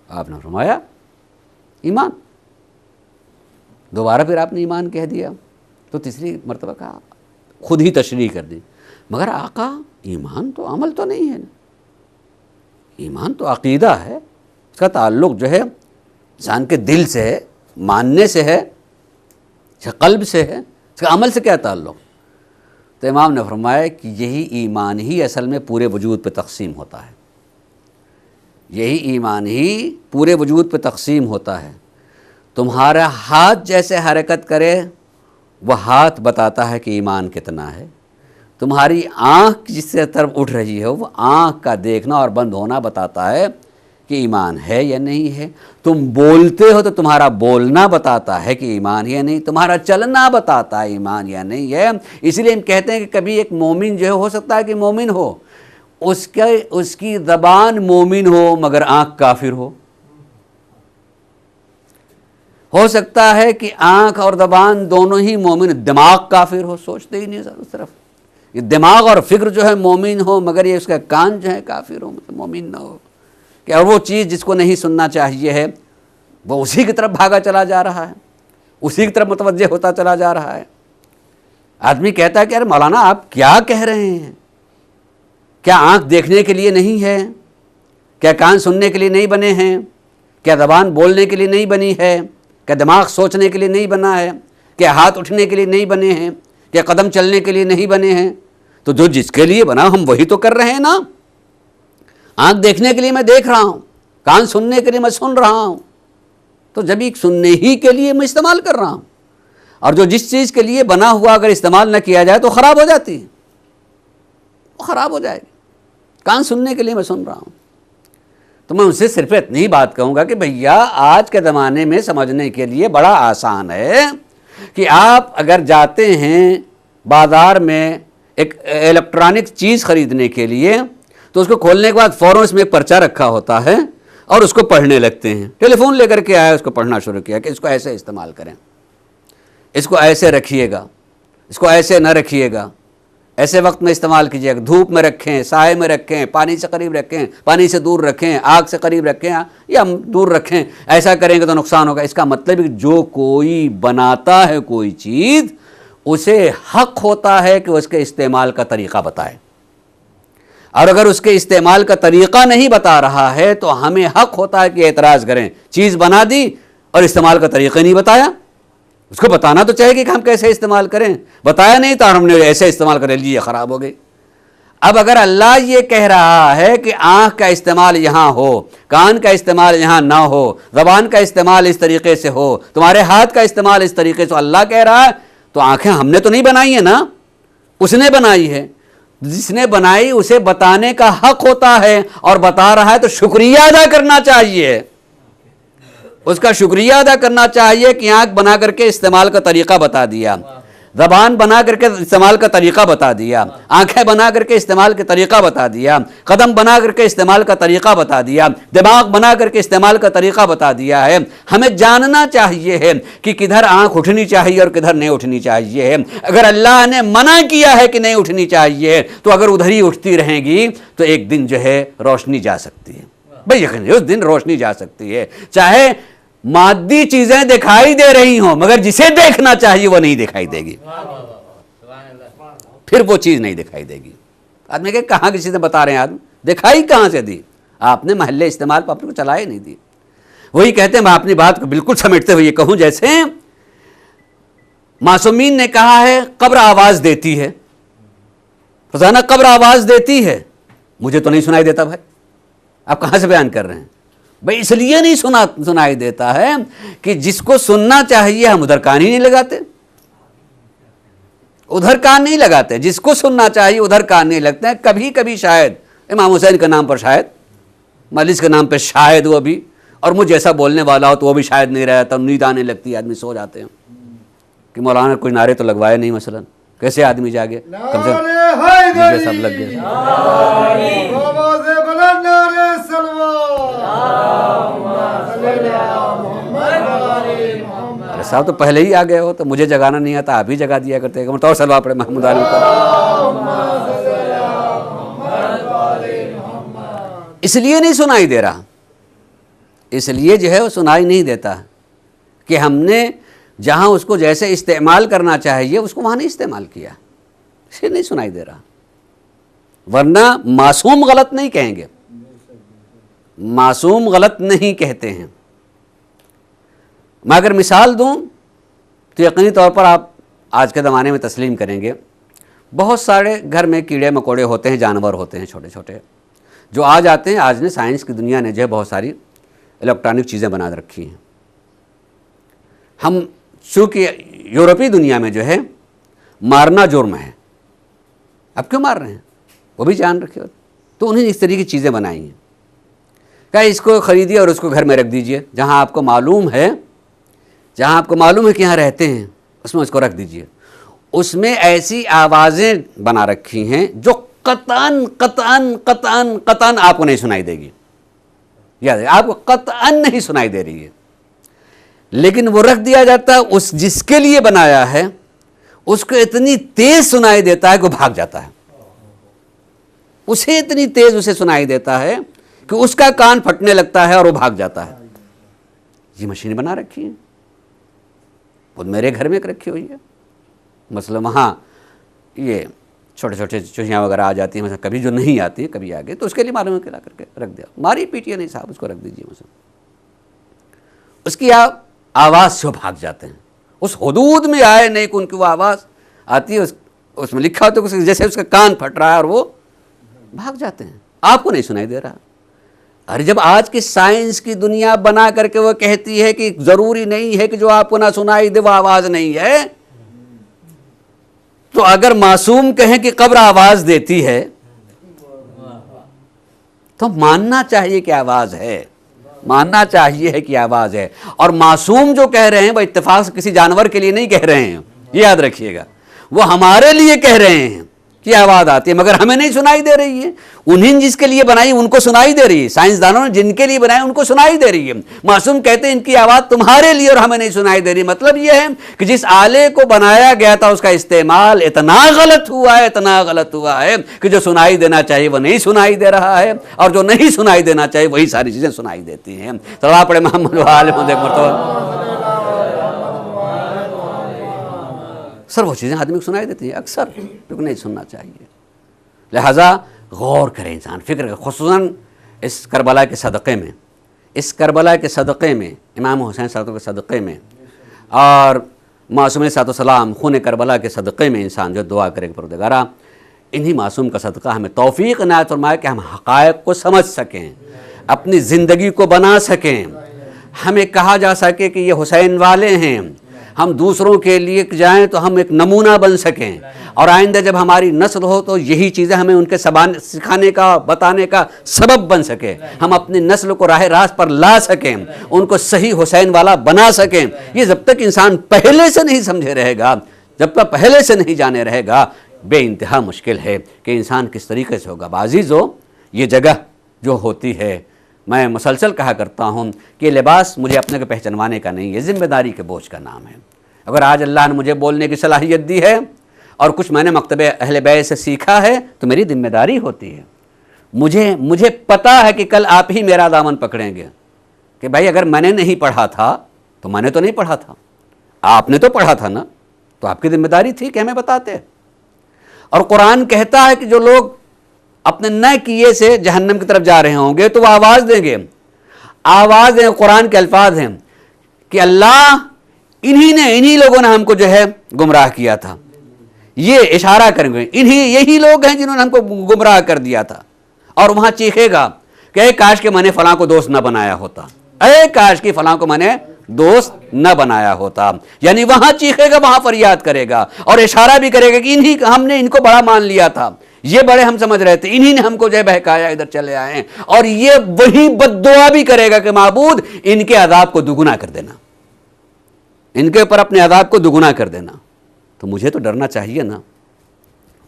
آپ نے فرمایا ایمان. دوبارہ پھر آپ نے ایمان کہہ دیا. تو تیسری مرتبہ کہا, خود ہی تشریح کر دی, مگر آقا ایمان تو عمل تو نہیں ہے نا, ایمان تو عقیدہ ہے, اس کا تعلق جو ہے انسان کے دل سے ہے, ماننے سے ہے, قلب سے ہے, اس کا عمل سے کیا تعلق؟ تو امام نے فرمایا کہ یہی ایمان ہی اصل میں پورے وجود پہ تقسیم ہوتا ہے. یہی ایمان ہی پورے وجود پہ تقسیم ہوتا ہے. تمہارا ہاتھ جیسے حرکت کرے وہ ہاتھ بتاتا ہے کہ ایمان کتنا ہے. تمہاری آنکھ جس سے طرف اٹھ رہی ہے وہ آنکھ کا دیکھنا اور بند ہونا بتاتا ہے کہ ایمان ہے یا نہیں ہے. تم بولتے ہو تو تمہارا بولنا بتاتا ہے کہ ایمان ہے یا نہیں. تمہارا چلنا بتاتا ہے ایمان یا نہیں ہے. اس لیے ہم کہتے ہیں کہ کبھی ایک مومن جو ہو سکتا ہے کہ مومن ہو, اس کی زبان مومن ہو مگر آنکھ کافر ہو سکتا ہے کہ آنکھ اور زبان دونوں ہی مومن, دماغ کافر ہو, سوچتے ہی نہیں سر اس طرف. یہ دماغ اور فکر جو ہے مومن ہو مگر یہ اس کا کان جو ہے کافر ہو, مطلب مومن نہ ہو. کہ اور وہ چیز جس کو نہیں سننا چاہیے ہے وہ اسی کی طرف بھاگا چلا جا رہا ہے, اسی کی طرف متوجہ ہوتا چلا جا رہا ہے. آدمی کہتا ہے کہ ارے مولانا آپ کیا کہہ رہے ہیں؟ کیا آنکھ دیکھنے کے لیے نہیں ہے؟ کیا کان سننے کے لیے نہیں بنے ہیں؟ کیا زبان بولنے کے لیے نہیں بنی ہے؟ کیا دماغ سوچنے کے لیے نہیں بنا ہے؟ کیا ہاتھ اٹھنے کے لیے نہیں بنے ہیں؟ کیا قدم چلنے کے لیے نہیں بنے ہیں؟ تو جو جس کے لیے بنا ہم وہی تو کر رہے ہیں نا. آنکھ دیکھنے کے لیے میں دیکھ رہا ہوں, کان سننے کے لیے میں سن رہا ہوں, تو جب ایک سننے ہی کے لیے میں استعمال کر رہا ہوں. اور جو جس چیز کے لیے بنا ہوا اگر استعمال نہ کیا جائے تو خراب ہو جاتی ہے, وہ خراب ہو جائے گی. کان سننے کے لیے میں سن رہا ہوں. تو میں ان سے صرف اتنی بات کہوں گا کہ بھیا آج کے زمانے میں سمجھنے کے لیے بڑا آسان ہے کہ آپ اگر جاتے ہیں بازار میں ایک الیکٹرانک چیز خریدنے کے لیے تو اس کو کھولنے کے بعد فوراً اس میں ایک پرچہ رکھا ہوتا ہے اور اس کو پڑھنے لگتے ہیں. ٹیلی فون لے کر کے آئے, اس کو پڑھنا شروع کیا کہ اس کو ایسے استعمال کریں, اس کو ایسے رکھیے گا, اس کو ایسے نہ رکھیے گا, ایسے وقت میں استعمال کیجیے گا, دھوپ میں رکھیں, سائے میں رکھیں, پانی سے قریب رکھیں, پانی سے دور رکھیں, آگ سے قریب رکھیں یا دور رکھیں, ایسا کریں گے تو نقصان ہوگا. اس کا مطلب ہے کہ جو کوئی بناتا ہے کوئی چیز اسے حق ہوتا ہے کہ اس کے استعمال کا طریقہ بتائے, اور اگر اس کے استعمال کا طریقہ نہیں بتا رہا ہے تو ہمیں حق ہوتا ہے کہ اعتراض کریں. چیز بنا دی اور استعمال کا طریقہ نہیں بتایا, اس کو بتانا تو چاہیے کہ ہم کیسے استعمال کریں, بتایا نہیں تو ہم نے ایسے استعمال کریں, لیے خراب ہو گئی. اب اگر اللہ یہ کہہ رہا ہے کہ آنکھ کا استعمال یہاں ہو, کان کا استعمال یہاں نہ ہو, زبان کا استعمال اس طریقے سے ہو, تمہارے ہاتھ کا استعمال اس طریقے سے اللہ کہہ رہا ہے, تو آنکھیں ہم نے تو نہیں بنائی ہیں نا, اس نے بنائی ہے. جس نے بنائی اسے بتانے کا حق ہوتا ہے, اور بتا رہا ہے تو شکریہ ادا کرنا چاہیے, اس کا شکریہ ادا کرنا چاہیے کہ آنکھ بنا کر کے استعمال کا طریقہ بتا دیا, زبان بنا کر کے استعمال کا طریقہ بتا دیا, آنکھیں بنا کر کے استعمال کا طریقہ بتا دیا, قدم بنا کر کے استعمال کا طریقہ بتا دیا, دماغ بنا کر کے استعمال کا طریقہ بتا دیا ہے. ہمیں جاننا چاہیے ہے کہ کدھر آنکھ اٹھنی چاہیے اور کدھر نہیں اٹھنی چاہیے ہے. اگر اللہ نے منع کیا ہے کہ نہیں اٹھنی چاہیے تو اگر ادھر ہی اٹھتی رہیں گی تو ایک دن جو ہے روشنی جا سکتی ہے. بھائی یقین اس دن روشنی جا سکتی ہے, چاہے مادی چیزیں دکھائی دے رہی ہوں مگر جسے دیکھنا چاہیے وہ نہیں دکھائی دے گی, پھر وہ چیز نہیں دکھائی دے گی. آدمی کہ کہاں کی چیزیں بتا رہے ہیں, آدمی دکھائی کہاں سے دی, آپ نے محلے استعمال پر اپنے کو چلائے نہیں دی. وہی کہتے ہیں, میں اپنی بات کو بالکل سمیٹتے ہوئے یہ کہوں, جیسے معصومین نے کہا ہے قبر آواز دیتی ہے, روزانہ قبر آواز دیتی ہے, مجھے تو نہیں سنائی دیتا. بھائی آپ کہاں سے بیان کر رہے ہیں؟ بھائی اس لیے نہیں سنائی دیتا ہے کہ جس کو سننا چاہیے ہم ادھر کان ہی نہیں لگاتے, ادھر کان نہیں لگاتے, جس کو سننا چاہیے ادھر کان نہیں لگتے ہیں. کبھی کبھی شاید امام حسین کے نام پر شاید مجلس کے نام پہ شاید وہ بھی اور مجھ جیسا بولنے والا ہو تو وہ بھی شاید نہیں رہتا، نیند آنے لگتی ہے، آدمی سو جاتے ہیں کہ مولانا کوئی نعرے تو لگوائے نہیں، مثلا کیسے آدمی جاگے، کم سے کم مجھے سب لگ گئے. ارے صاحب تو پہلے ہی آ گئے ہو، تو مجھے جگانا نہیں آتا، آپ ہی جگا دیا کرتے ہیں. تو سلوات پڑھے محمود عالم پر. اس لیے نہیں سنائی دے رہا، اس لیے جو ہے وہ سنائی نہیں دیتا کہ ہم نے جہاں اس کو جیسے استعمال کرنا چاہیے اس کو وہاں نہیں استعمال کیا، اس لیے نہیں سنائی دے رہا. ورنہ معصوم غلط نہیں کہیں گے، معصوم غلط نہیں کہتے ہیں. میں اگر مثال دوں تو یقینی طور پر آپ آج کے زمانے میں تسلیم کریں گے، بہت سارے گھر میں کیڑے مکوڑے ہوتے ہیں، جانور ہوتے ہیں چھوٹے چھوٹے، جو آج آتے ہیں. آج نے سائنس کی دنیا نے جو ہے بہت ساری الیکٹرانک چیزیں بنا رکھی ہیں. ہم چونکہ یورپی دنیا میں جو ہے مارنا جرم ہے، اب کیوں مار رہے ہیں، وہ بھی جان رکھے ہوتے، تو انہیں اس طرح کی چیزیں بنائی ہیں کہ اس کو خریدیے اور اس کو گھر میں رکھ دیجئے، جہاں آپ کو معلوم ہے کہ یہاں رہتے ہیں اس میں اس کو رکھ دیجئے. اس میں ایسی آوازیں بنا رکھی ہیں جو قطعاً قطعاً قطعاً قطعاً آپ کو نہیں سنائی دے گی، یاد ہے آپ کو قطعاً نہیں سنائی دے رہی ہے، لیکن وہ رکھ دیا جاتا ہے. اس جس کے لیے بنایا ہے اس کو اتنی تیز سنائی دیتا ہے کہ وہ بھاگ جاتا ہے، اسے اتنی تیز اسے سنائی دیتا ہے کہ اس کا کان پھٹنے لگتا ہے اور وہ بھاگ جاتا ہے. یہ مشینیں بنا رکھی ہیں، خود میرے گھر میں ایک رکھی ہوئی ہے. مثلا وہاں یہ چھوٹے چھوٹے چوہیاں وغیرہ آ جاتی ہیں، مثلا کبھی جو نہیں آتی ہیں کبھی آگے، تو اس کے لیے معلوم ہے کہ لا کر کے رکھ دیا، ماری پیٹیے نہیں صاحب، اس کو رکھ دیجیے. مثلا اس کی آواز سے وہ بھاگ جاتے ہیں، اس حدود میں آئے نہیں کہ ان کی وہ آواز آتی ہے، اس میں لکھا ہوتا ہے جیسے اس کا کان پھٹ رہا ہے اور وہ بھاگ جاتے ہیں، آپ کو نہیں سنائی دے رہا. ارے جب آج کی سائنس کی دنیا بنا کر کے وہ کہتی ہے کہ ضروری نہیں ہے کہ جو آپ کو نہ سنائی دے وہ آواز نہیں ہے، تو اگر معصوم کہیں کہ قبر آواز دیتی ہے تو ماننا چاہیے کہ آواز ہے، ماننا چاہیے کہ آواز ہے. اور معصوم جو کہہ رہے ہیں وہ اتفاق سے کسی جانور کے لیے نہیں کہہ رہے ہیں، یہ یاد رکھیے گا، وہ ہمارے لیے کہہ رہے ہیں کہ آواز آتی ہے، مگر ہمیں نہیں سنائی دے رہی ہے. انہیں جس کے لیے بنائی ان کو سنائی دے رہی ہے، سائنسدانوں نے جن کے لیے بنائی ان کو سنائی دے رہی ہے. معصوم کہتے ہیں ان کی آواز تمہارے لیے اور ہمیں نہیں سنائی دے رہی. مطلب یہ ہے کہ جس آلے کو بنایا گیا تھا اس کا استعمال اتنا غلط ہوا ہے کہ جو سنائی دینا چاہیے وہ نہیں سنائی دے رہا ہے، اور جو نہیں سنائی دینا چاہیے وہی ساری چیزیں سنائی دیتی ہیں. تو آپ پڑھے محمد سر وہ چیزیں آدمی کو سنائی دیتی ہیں اکثر، کیونکہ نہیں سننا چاہیے. لہٰذا غور کرے انسان، فکر کرے، خصوصاً اس کربلا کے صدقے میں امام حسین صاحب کے صدقے میں اور معصوم علیہ السلام خون کربلا کے صدقے میں انسان جو دعا کرے کہ پروردگارا انہی معصوم کا صدقہ ہمیں توفیق عنایت فرمائے کہ ہم حقائق کو سمجھ سکیں، اپنی زندگی کو بنا سکیں، ہمیں کہا جا سکے کہ یہ حسین والے ہیں، ہم دوسروں کے لیے جائیں تو ہم ایک نمونہ بن سکیں، اور آئندہ جب ہماری نسل ہو تو یہی چیزیں ہمیں ان کے سکھانے کا بتانے کا سبب بن سکے، ہم اپنی نسل کو راہ راست پر لا سکیں، ان کو صحیح حسین والا بنا سکیں. یہ جب تک انسان پہلے سے نہیں سمجھے رہے گا، جب تک پہلے سے نہیں جانے رہے گا، بے انتہا مشکل ہے کہ انسان کس طریقے سے ہوگا. عزیزو، یہ جگہ جو ہوتی ہے، میں مسلسل کہا کرتا ہوں کہ لباس مجھے اپنے کو پہچنوانے کا نہیں ہے، ذمہ داری کے بوجھ کا نام ہے. اگر آج اللہ نے مجھے بولنے کی صلاحیت دی ہے اور کچھ میں نے مکتب اہل بیت سے سیکھا ہے تو میری ذمہ داری ہوتی ہے. مجھے پتا ہے کہ کل آپ ہی میرا دامن پکڑیں گے کہ بھائی اگر میں نے نہیں پڑھا تھا تو میں نے تو نہیں پڑھا تھا، آپ نے تو پڑھا تھا نا، تو آپ کی ذمہ داری تھی کہ ہمیں بتاتے. اور قرآن کہتا ہے کہ جو لوگ اپنے نہ کیے سے جہنم کی طرف جا رہے ہوں گے تو وہ آواز دیں گے، آواز دیں. قرآن کے الفاظ ہیں کہ اللہ انہی لوگوں نے ہم کو جو ہے گمراہ کیا تھا، یہ اشارہ کریں گے یہی لوگ ہیں جنہوں نے ہم کو گمراہ کر دیا تھا. اور وہاں چیخے گا کہ اے کاش کہ میں نے فلاں کو دوست نہ بنایا ہوتا، اے کاش کہ فلاں کو میں نے دوست نہ بنایا ہوتا. یعنی وہاں چیخے گا، وہاں فریاد کرے گا اور اشارہ بھی کرے گا کہ ہم نے ان کو بڑا مان لیا تھا، یہ بڑے ہم سمجھ رہے تھے، انہی نے ہم کو جو ہے بہکایا، ادھر چلے آئے ہیں، اور یہ وہی بد دعا بھی کرے گا کہ معبود ان کے عذاب کو دگنا کر دینا، ان کے اوپر اپنے عذاب کو دگنا کر دینا۔ تو مجھے تو ڈرنا چاہیے نا،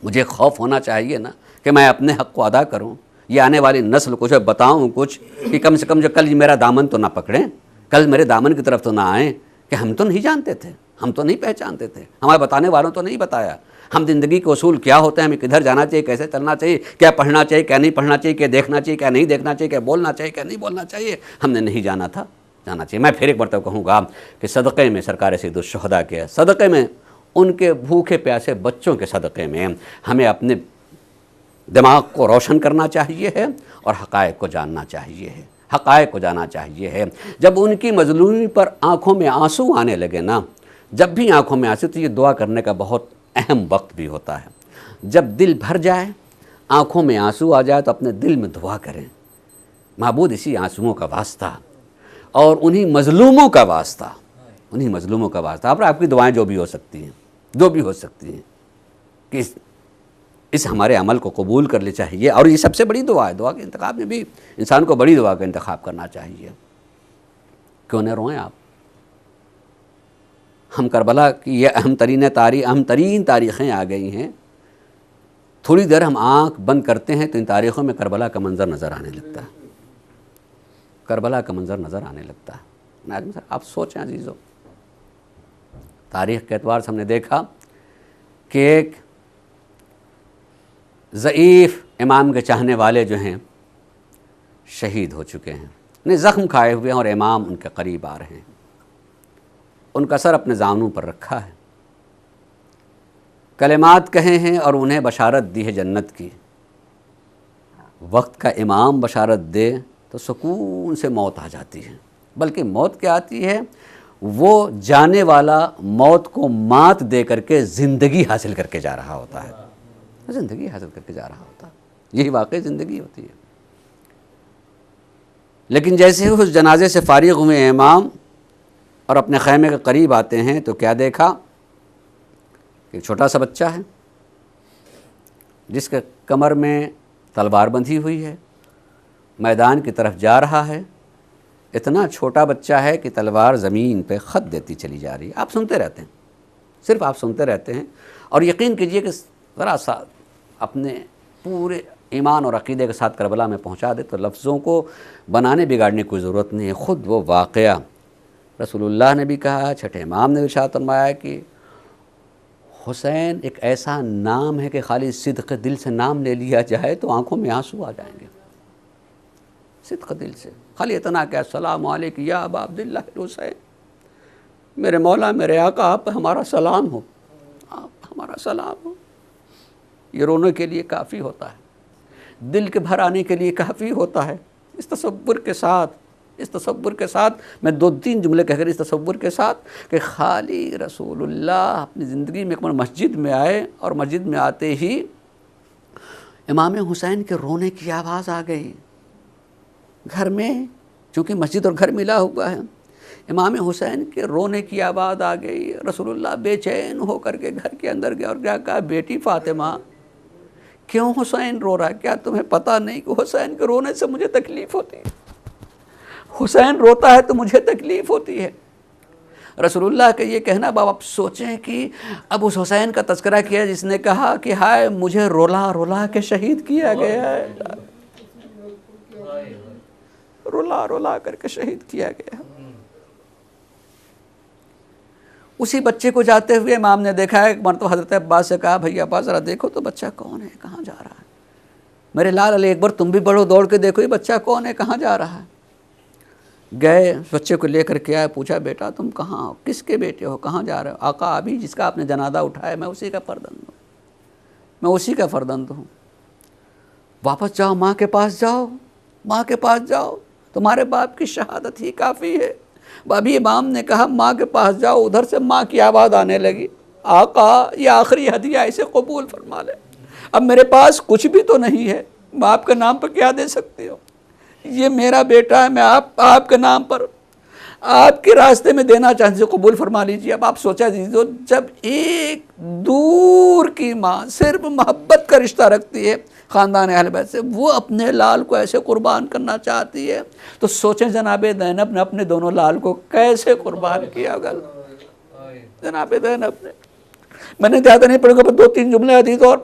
مجھے خوف ہونا چاہیے نا کہ میں اپنے حق کو ادا کروں، یہ آنے والی نسل کو جو بتاؤں کچھ کہ کم سے کم جو کل میرا دامن تو نہ پکڑیں، کل میرے دامن کی طرف تو نہ آئیں کہ ہم تو نہیں جانتے تھے، ہم تو نہیں پہچانتے تھے، ہمارے بتانے والوں تو نہیں بتایا، ہم زندگی کے اصول کیا ہوتے ہیں، ہمیں کدھر جانا چاہیے، کیسے چلنا چاہیے، کیا پڑھنا چاہیے، کیا نہیں پڑھنا چاہیے، کیا دیکھنا چاہیے، کیا نہیں دیکھنا چاہیے، کیا بولنا چاہیے، کیا نہیں بولنا چاہیے، ہم نے نہیں جانا تھا، جانا چاہیے۔ میں پھر ایک مرتبہ کہوں گا کہ صدقے میں سرکار سید الشہداء کے صدقے میں، ان کے بھوکے پیاسے بچوں کے صدقے میں ہمیں اپنے دماغ کو روشن کرنا چاہیے ہے اور حقائق کو جاننا چاہیے ہے، حقائق کو جاننا چاہیے ہے۔ جب ان کی مظلومی پر آنکھوں میں آنسو آنے لگے نا، جب بھی آنکھوں میں آنسو، تو یہ دعا کرنے کا بہت اہم وقت بھی ہوتا ہے۔ جب دل بھر جائے، آنکھوں میں آنسو آ جائے، تو اپنے دل میں دعا کریں، معبود اسی آنسوؤں کا واسطہ اور انہی مظلوموں کا واسطہ، انہی مظلوموں کا واسطہ، آپ کی دعائیں جو بھی ہو سکتی ہیں، جو بھی ہو سکتی ہیں، کہ اس ہمارے عمل کو قبول کر لے چاہیے۔ اور یہ سب سے بڑی دعا ہے، دعا کے انتخاب میں بھی انسان کو بڑی دعا کا انتخاب کرنا چاہیے۔ کیوں نہ روئیں آپ؟ ہم کربلا کی یہ اہم ترین تاریخیں آ گئی ہیں، تھوڑی دیر ہم آنکھ بند کرتے ہیں تو ان تاریخوں میں کربلا کا منظر نظر آنے لگتا ہے، کربلا کا منظر نظر آنے لگتا ہے۔ آپ سوچیں عزیزو، تاریخ کے اعتبار سے ہم نے دیکھا کہ ایک ضعیف امام کے چاہنے والے جو ہیں شہید ہو چکے ہیں، انہیں زخم کھائے ہوئے ہیں، اور امام ان کے قریب آ رہے ہیں، ان کا سر اپنے زانوں پر رکھا ہے، کلمات کہے ہیں اور انہیں بشارت دی ہے جنت کی۔ وقت کا امام بشارت دے تو سکون سے موت آ جاتی ہے، بلکہ موت کیا آتی ہے، وہ جانے والا موت کو مات دے کر کے زندگی حاصل کر کے جا رہا ہوتا ہے، زندگی حاصل کر کے جا رہا ہوتا ہے، یہی واقعی زندگی ہوتی ہے۔ لیکن جیسے ہی اس جنازے سے فارغ ہوئے امام اور اپنے خیمے کے قریب آتے ہیں تو کیا دیکھا کہ ایک چھوٹا سا بچہ ہے جس کے کمر میں تلوار بندھی ہوئی ہے، میدان کی طرف جا رہا ہے، اتنا چھوٹا بچہ ہے کہ تلوار زمین پہ خط دیتی چلی جا رہی ہے۔ آپ سنتے رہتے ہیں، صرف آپ سنتے رہتے ہیں، اور یقین کیجئے کہ ذرا سا اپنے پورے ایمان اور عقیدے کے ساتھ کربلا میں پہنچا دے تو لفظوں کو بنانے بگاڑنے کی ضرورت نہیں ہے، خود وہ واقعہ رسول اللہ نے بھی کہا، چھٹے امام نے ارشاد فرمایا کہ حسین ایک ایسا نام ہے کہ خالی صدق دل سے نام لے لیا جائے تو آنکھوں میں آنسو آ جائیں گے، صدق دل سے، خالی اتنا کہ السلام علیکم یا ابا عبداللہ الحسین، میرے مولا میرے آقا آپ ہمارا سلام ہو، آپ ہمارا سلام ہو، یہ رونے کے لیے کافی ہوتا ہے، دل کے بھر آنے کے لیے کافی ہوتا ہے۔ اس تصور کے ساتھ میں 2-3 جملے کہہ کر اس تصور کے ساتھ کہ خالی رسول اللہ اپنی زندگی میں ایک بار مسجد میں آئے اور مسجد میں آتے ہی امام حسین کے رونے کی آواز آ گئی، گھر میں چونکہ مسجد اور گھر ملا ہوا ہے، امام حسین کے رونے کی آواز آ گئی۔ رسول اللہ بے چین ہو کر کے گھر کے اندر گئے اور کیا کہا، بیٹی فاطمہ کیوں حسین رو رہا ہے، کیا تمہیں پتہ نہیں کہ حسین کے رونے سے مجھے تکلیف ہوتی ہے، حسین روتا ہے تو مجھے تکلیف ہوتی ہے۔ رسول اللہ کا یہ کہنا، باب آپ سوچیں کہ اب اس حسین کا تذکرہ کیا جس نے کہا کہ ہائے مجھے رولا رولا کے شہید کیا گیا ہے، رولا رولا کر کے شہید کیا گیا۔ اسی بچے کو جاتے ہوئے امام نے دیکھا ہے، ایک مرتبہ حضرت عباس سے کہا، بھائی عباس ذرا دیکھو تو بچہ کون ہے، کہاں جا رہا ہے، میرے لال علی اکبر تم بھی بڑھو، دوڑ کے دیکھو یہ بچہ کون ہے، کہاں جا رہا ہے۔ گئے بچے کو لے کر کے آئے، پوچھا بیٹا تم کہاں ہو، کس کے بیٹے ہو، کہاں جا رہے ہو؟ آقا ابھی جس کا آپ نے جنازہ اٹھایا میں اسی کا فرزند ہوں، میں اسی کا فرزند ہوں، واپس جاؤ، ماں کے پاس جاؤ، ماں کے پاس جاؤ، تمہارے باپ کی شہادت ہی کافی ہے۔ ابھی امام نے کہا ماں کے پاس جاؤ، ادھر سے ماں کی آواز آنے لگی، آقا یہ آخری ہدیہ اسے قبول فرما لے، اب میرے پاس کچھ بھی تو نہیں ہے، میں آپ کے نام پر کیا دے سکتی ہوں، یہ میرا بیٹا ہے، میں آپ کے نام پر آپ کے راستے میں دینا چاہتے قبول فرما لیجیے۔ اب آپ سوچا دیجیے، جب ایک دور کی ماں صرف محبت کا رشتہ رکھتی ہے خاندان اہل بیت سے، وہ اپنے لال کو ایسے قربان کرنا چاہتی ہے، تو سوچیں جناب زینب نے اپنے دونوں لال کو کیسے قربان کیا ہوگا۔ جناب زینب نے، میں نے زیادہ نہیں پڑھوں گا، 2-3 جملے حدیث اور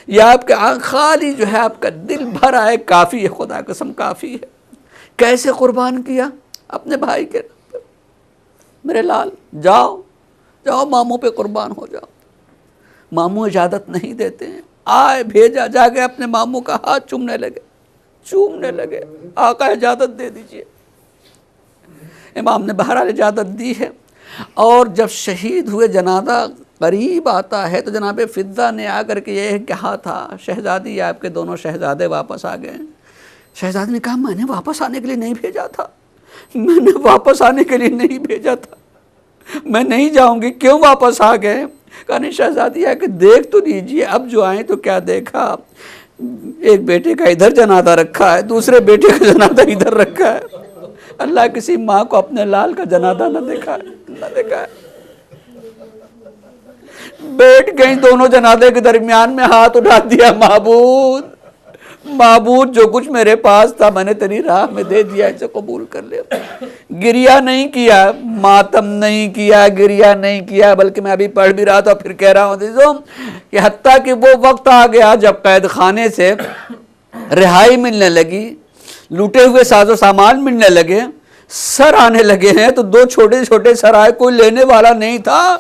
یہ آپ کے خالی جو ہے آپ کا دل بھر آئے کافی ہے، خدا قسم کافی ہے۔ کیسے قربان کیا اپنے بھائی کے، میرے لال جاؤ ماموں پہ قربان ہو جاؤ۔ ماموں اجازت نہیں دیتے ہیں، آئے بھیجا، جا کے اپنے ماموں کا ہاتھ چومنے لگے، آقا اجازت دے دیجئے۔ امام نے بہرحال اجازت دی ہے، اور جب شہید ہوئے جنازہ قریب آتا ہے تو جناب فضہ نے آ کر کے یہ کہا تھا، شہزادی آپ کے دونوں شہزادے واپس آ گئے۔ شہزادی نے کہا میں نے واپس آنے کے لیے نہیں بھیجا تھا، میں نہیں جاؤں گی، کیوں واپس آ گئے؟ کہا نہیں شہزادی ہے کہ دیکھ تو لیجئے، اب جو آئیں تو کیا دیکھا، ایک بیٹے کا ادھر جنازہ رکھا ہے، دوسرے بیٹے کا جنازہ ادھر رکھا ہے۔ اللہ کسی ماں کو اپنے لال کا جنازہ نہ دیکھا ہے۔ بیٹھ گئی دونوں جنازے کے درمیان میں، ہاتھ اٹھا دیا، معبود جو کچھ میرے پاس تھا میں نے تیری راہ میں دے دیا، اسے قبول کر لے۔ گریہ نہیں کیا، ماتم نہیں کیا، گریہ نہیں کیا، بلکہ میں ابھی پڑھ بھی رہا تھا پھر کہہ رہا ہوں کہ حتیٰ کہ وہ وقت آ گیا جب قید خانے سے رہائی ملنے لگی، لوٹے ہوئے ساز و سامان ملنے لگے، سر آنے لگے ہیں، تو 2 چھوٹے چھوٹے سر آئے، کوئی لینے والا نہیں تھا،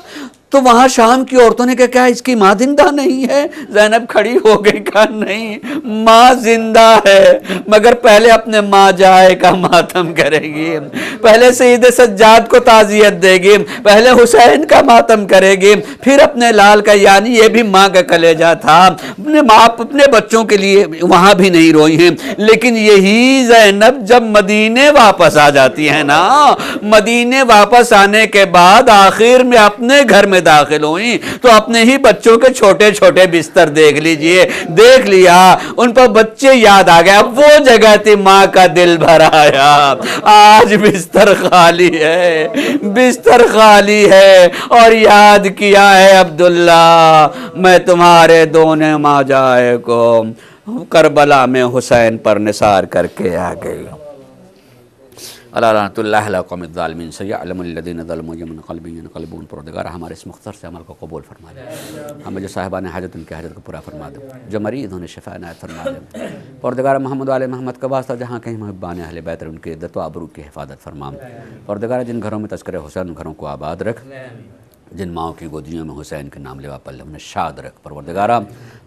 تو وہاں شام کی عورتوں نے کہا کیا اس کی ماں زندہ نہیں ہے؟ زینب کھڑی ہو گئی، کہا نہیں ماں زندہ ہے، مگر پہلے اپنے ماں جائے کا ماتم کرے گی، پہلے سید سجاد کو تعزیت دے گی، پہلے حسین کا ماتم کرے گی، پھر اپنے لال کا، یعنی یہ بھی ماں کا کلیجہ تھا، اپنے ماں اپنے بچوں کے لیے وہاں بھی نہیں روئی ہیں۔ لیکن یہی زینب جب مدینے واپس آ جاتی ہے نا، مدینے واپس آنے کے بعد آخر میں اپنے گھر میں داخل ہوئیں تو اپنے ہی بچوں کے چھوٹے چھوٹے بستر دیکھ لیا، ان پر بچے یاد آ گیا، وہ جگہ تھی ماں کا دل بھر آیا، آج بستر خالی ہے اور یاد کیا ہے عبداللہ میں تمہارے دونوں ماں جائے کو کربلا میں حسین پر نثار کر کے آ گئی۔ اللہ رحمۃ اللہ علیہ قوم الظالمین سیعلم الذین ظلموا من قلب ینقلبون۔ پروردگار ہمارے اس مختصر سے عمل کو قبول فرما دے، ہمیں جو صاحبان حاجت ان کی حاجت کو پورا فرما دے، جو مریض انہیں شفا عنایت فرما دے۔ پروردگار محمد و آل محمد کا واسطہ جہاں کہیں محبان اہل بیت ان کی عزت و آبرو کی حفاظت فرما۔ پروردگار جن گھروں میں تذکر حسین ان گھروں کو آباد رکھ، جن ماؤں کی گودیوں میں حسین کے نام لیوا پلے انہیں شاد رکھ۔ پروردگارہ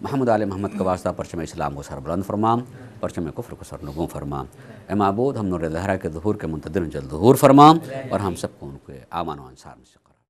محمد آل محمد کا واسطہ پرچم اسلام کو سربلند فرما، پرچم کفر کو سرنگوں فرما۔ اے معبود ہم نور زہرا کے ظہور کے منتظر جلد ظہور فرما، اور ہم سب کو ان کے آمان و انصار میں سے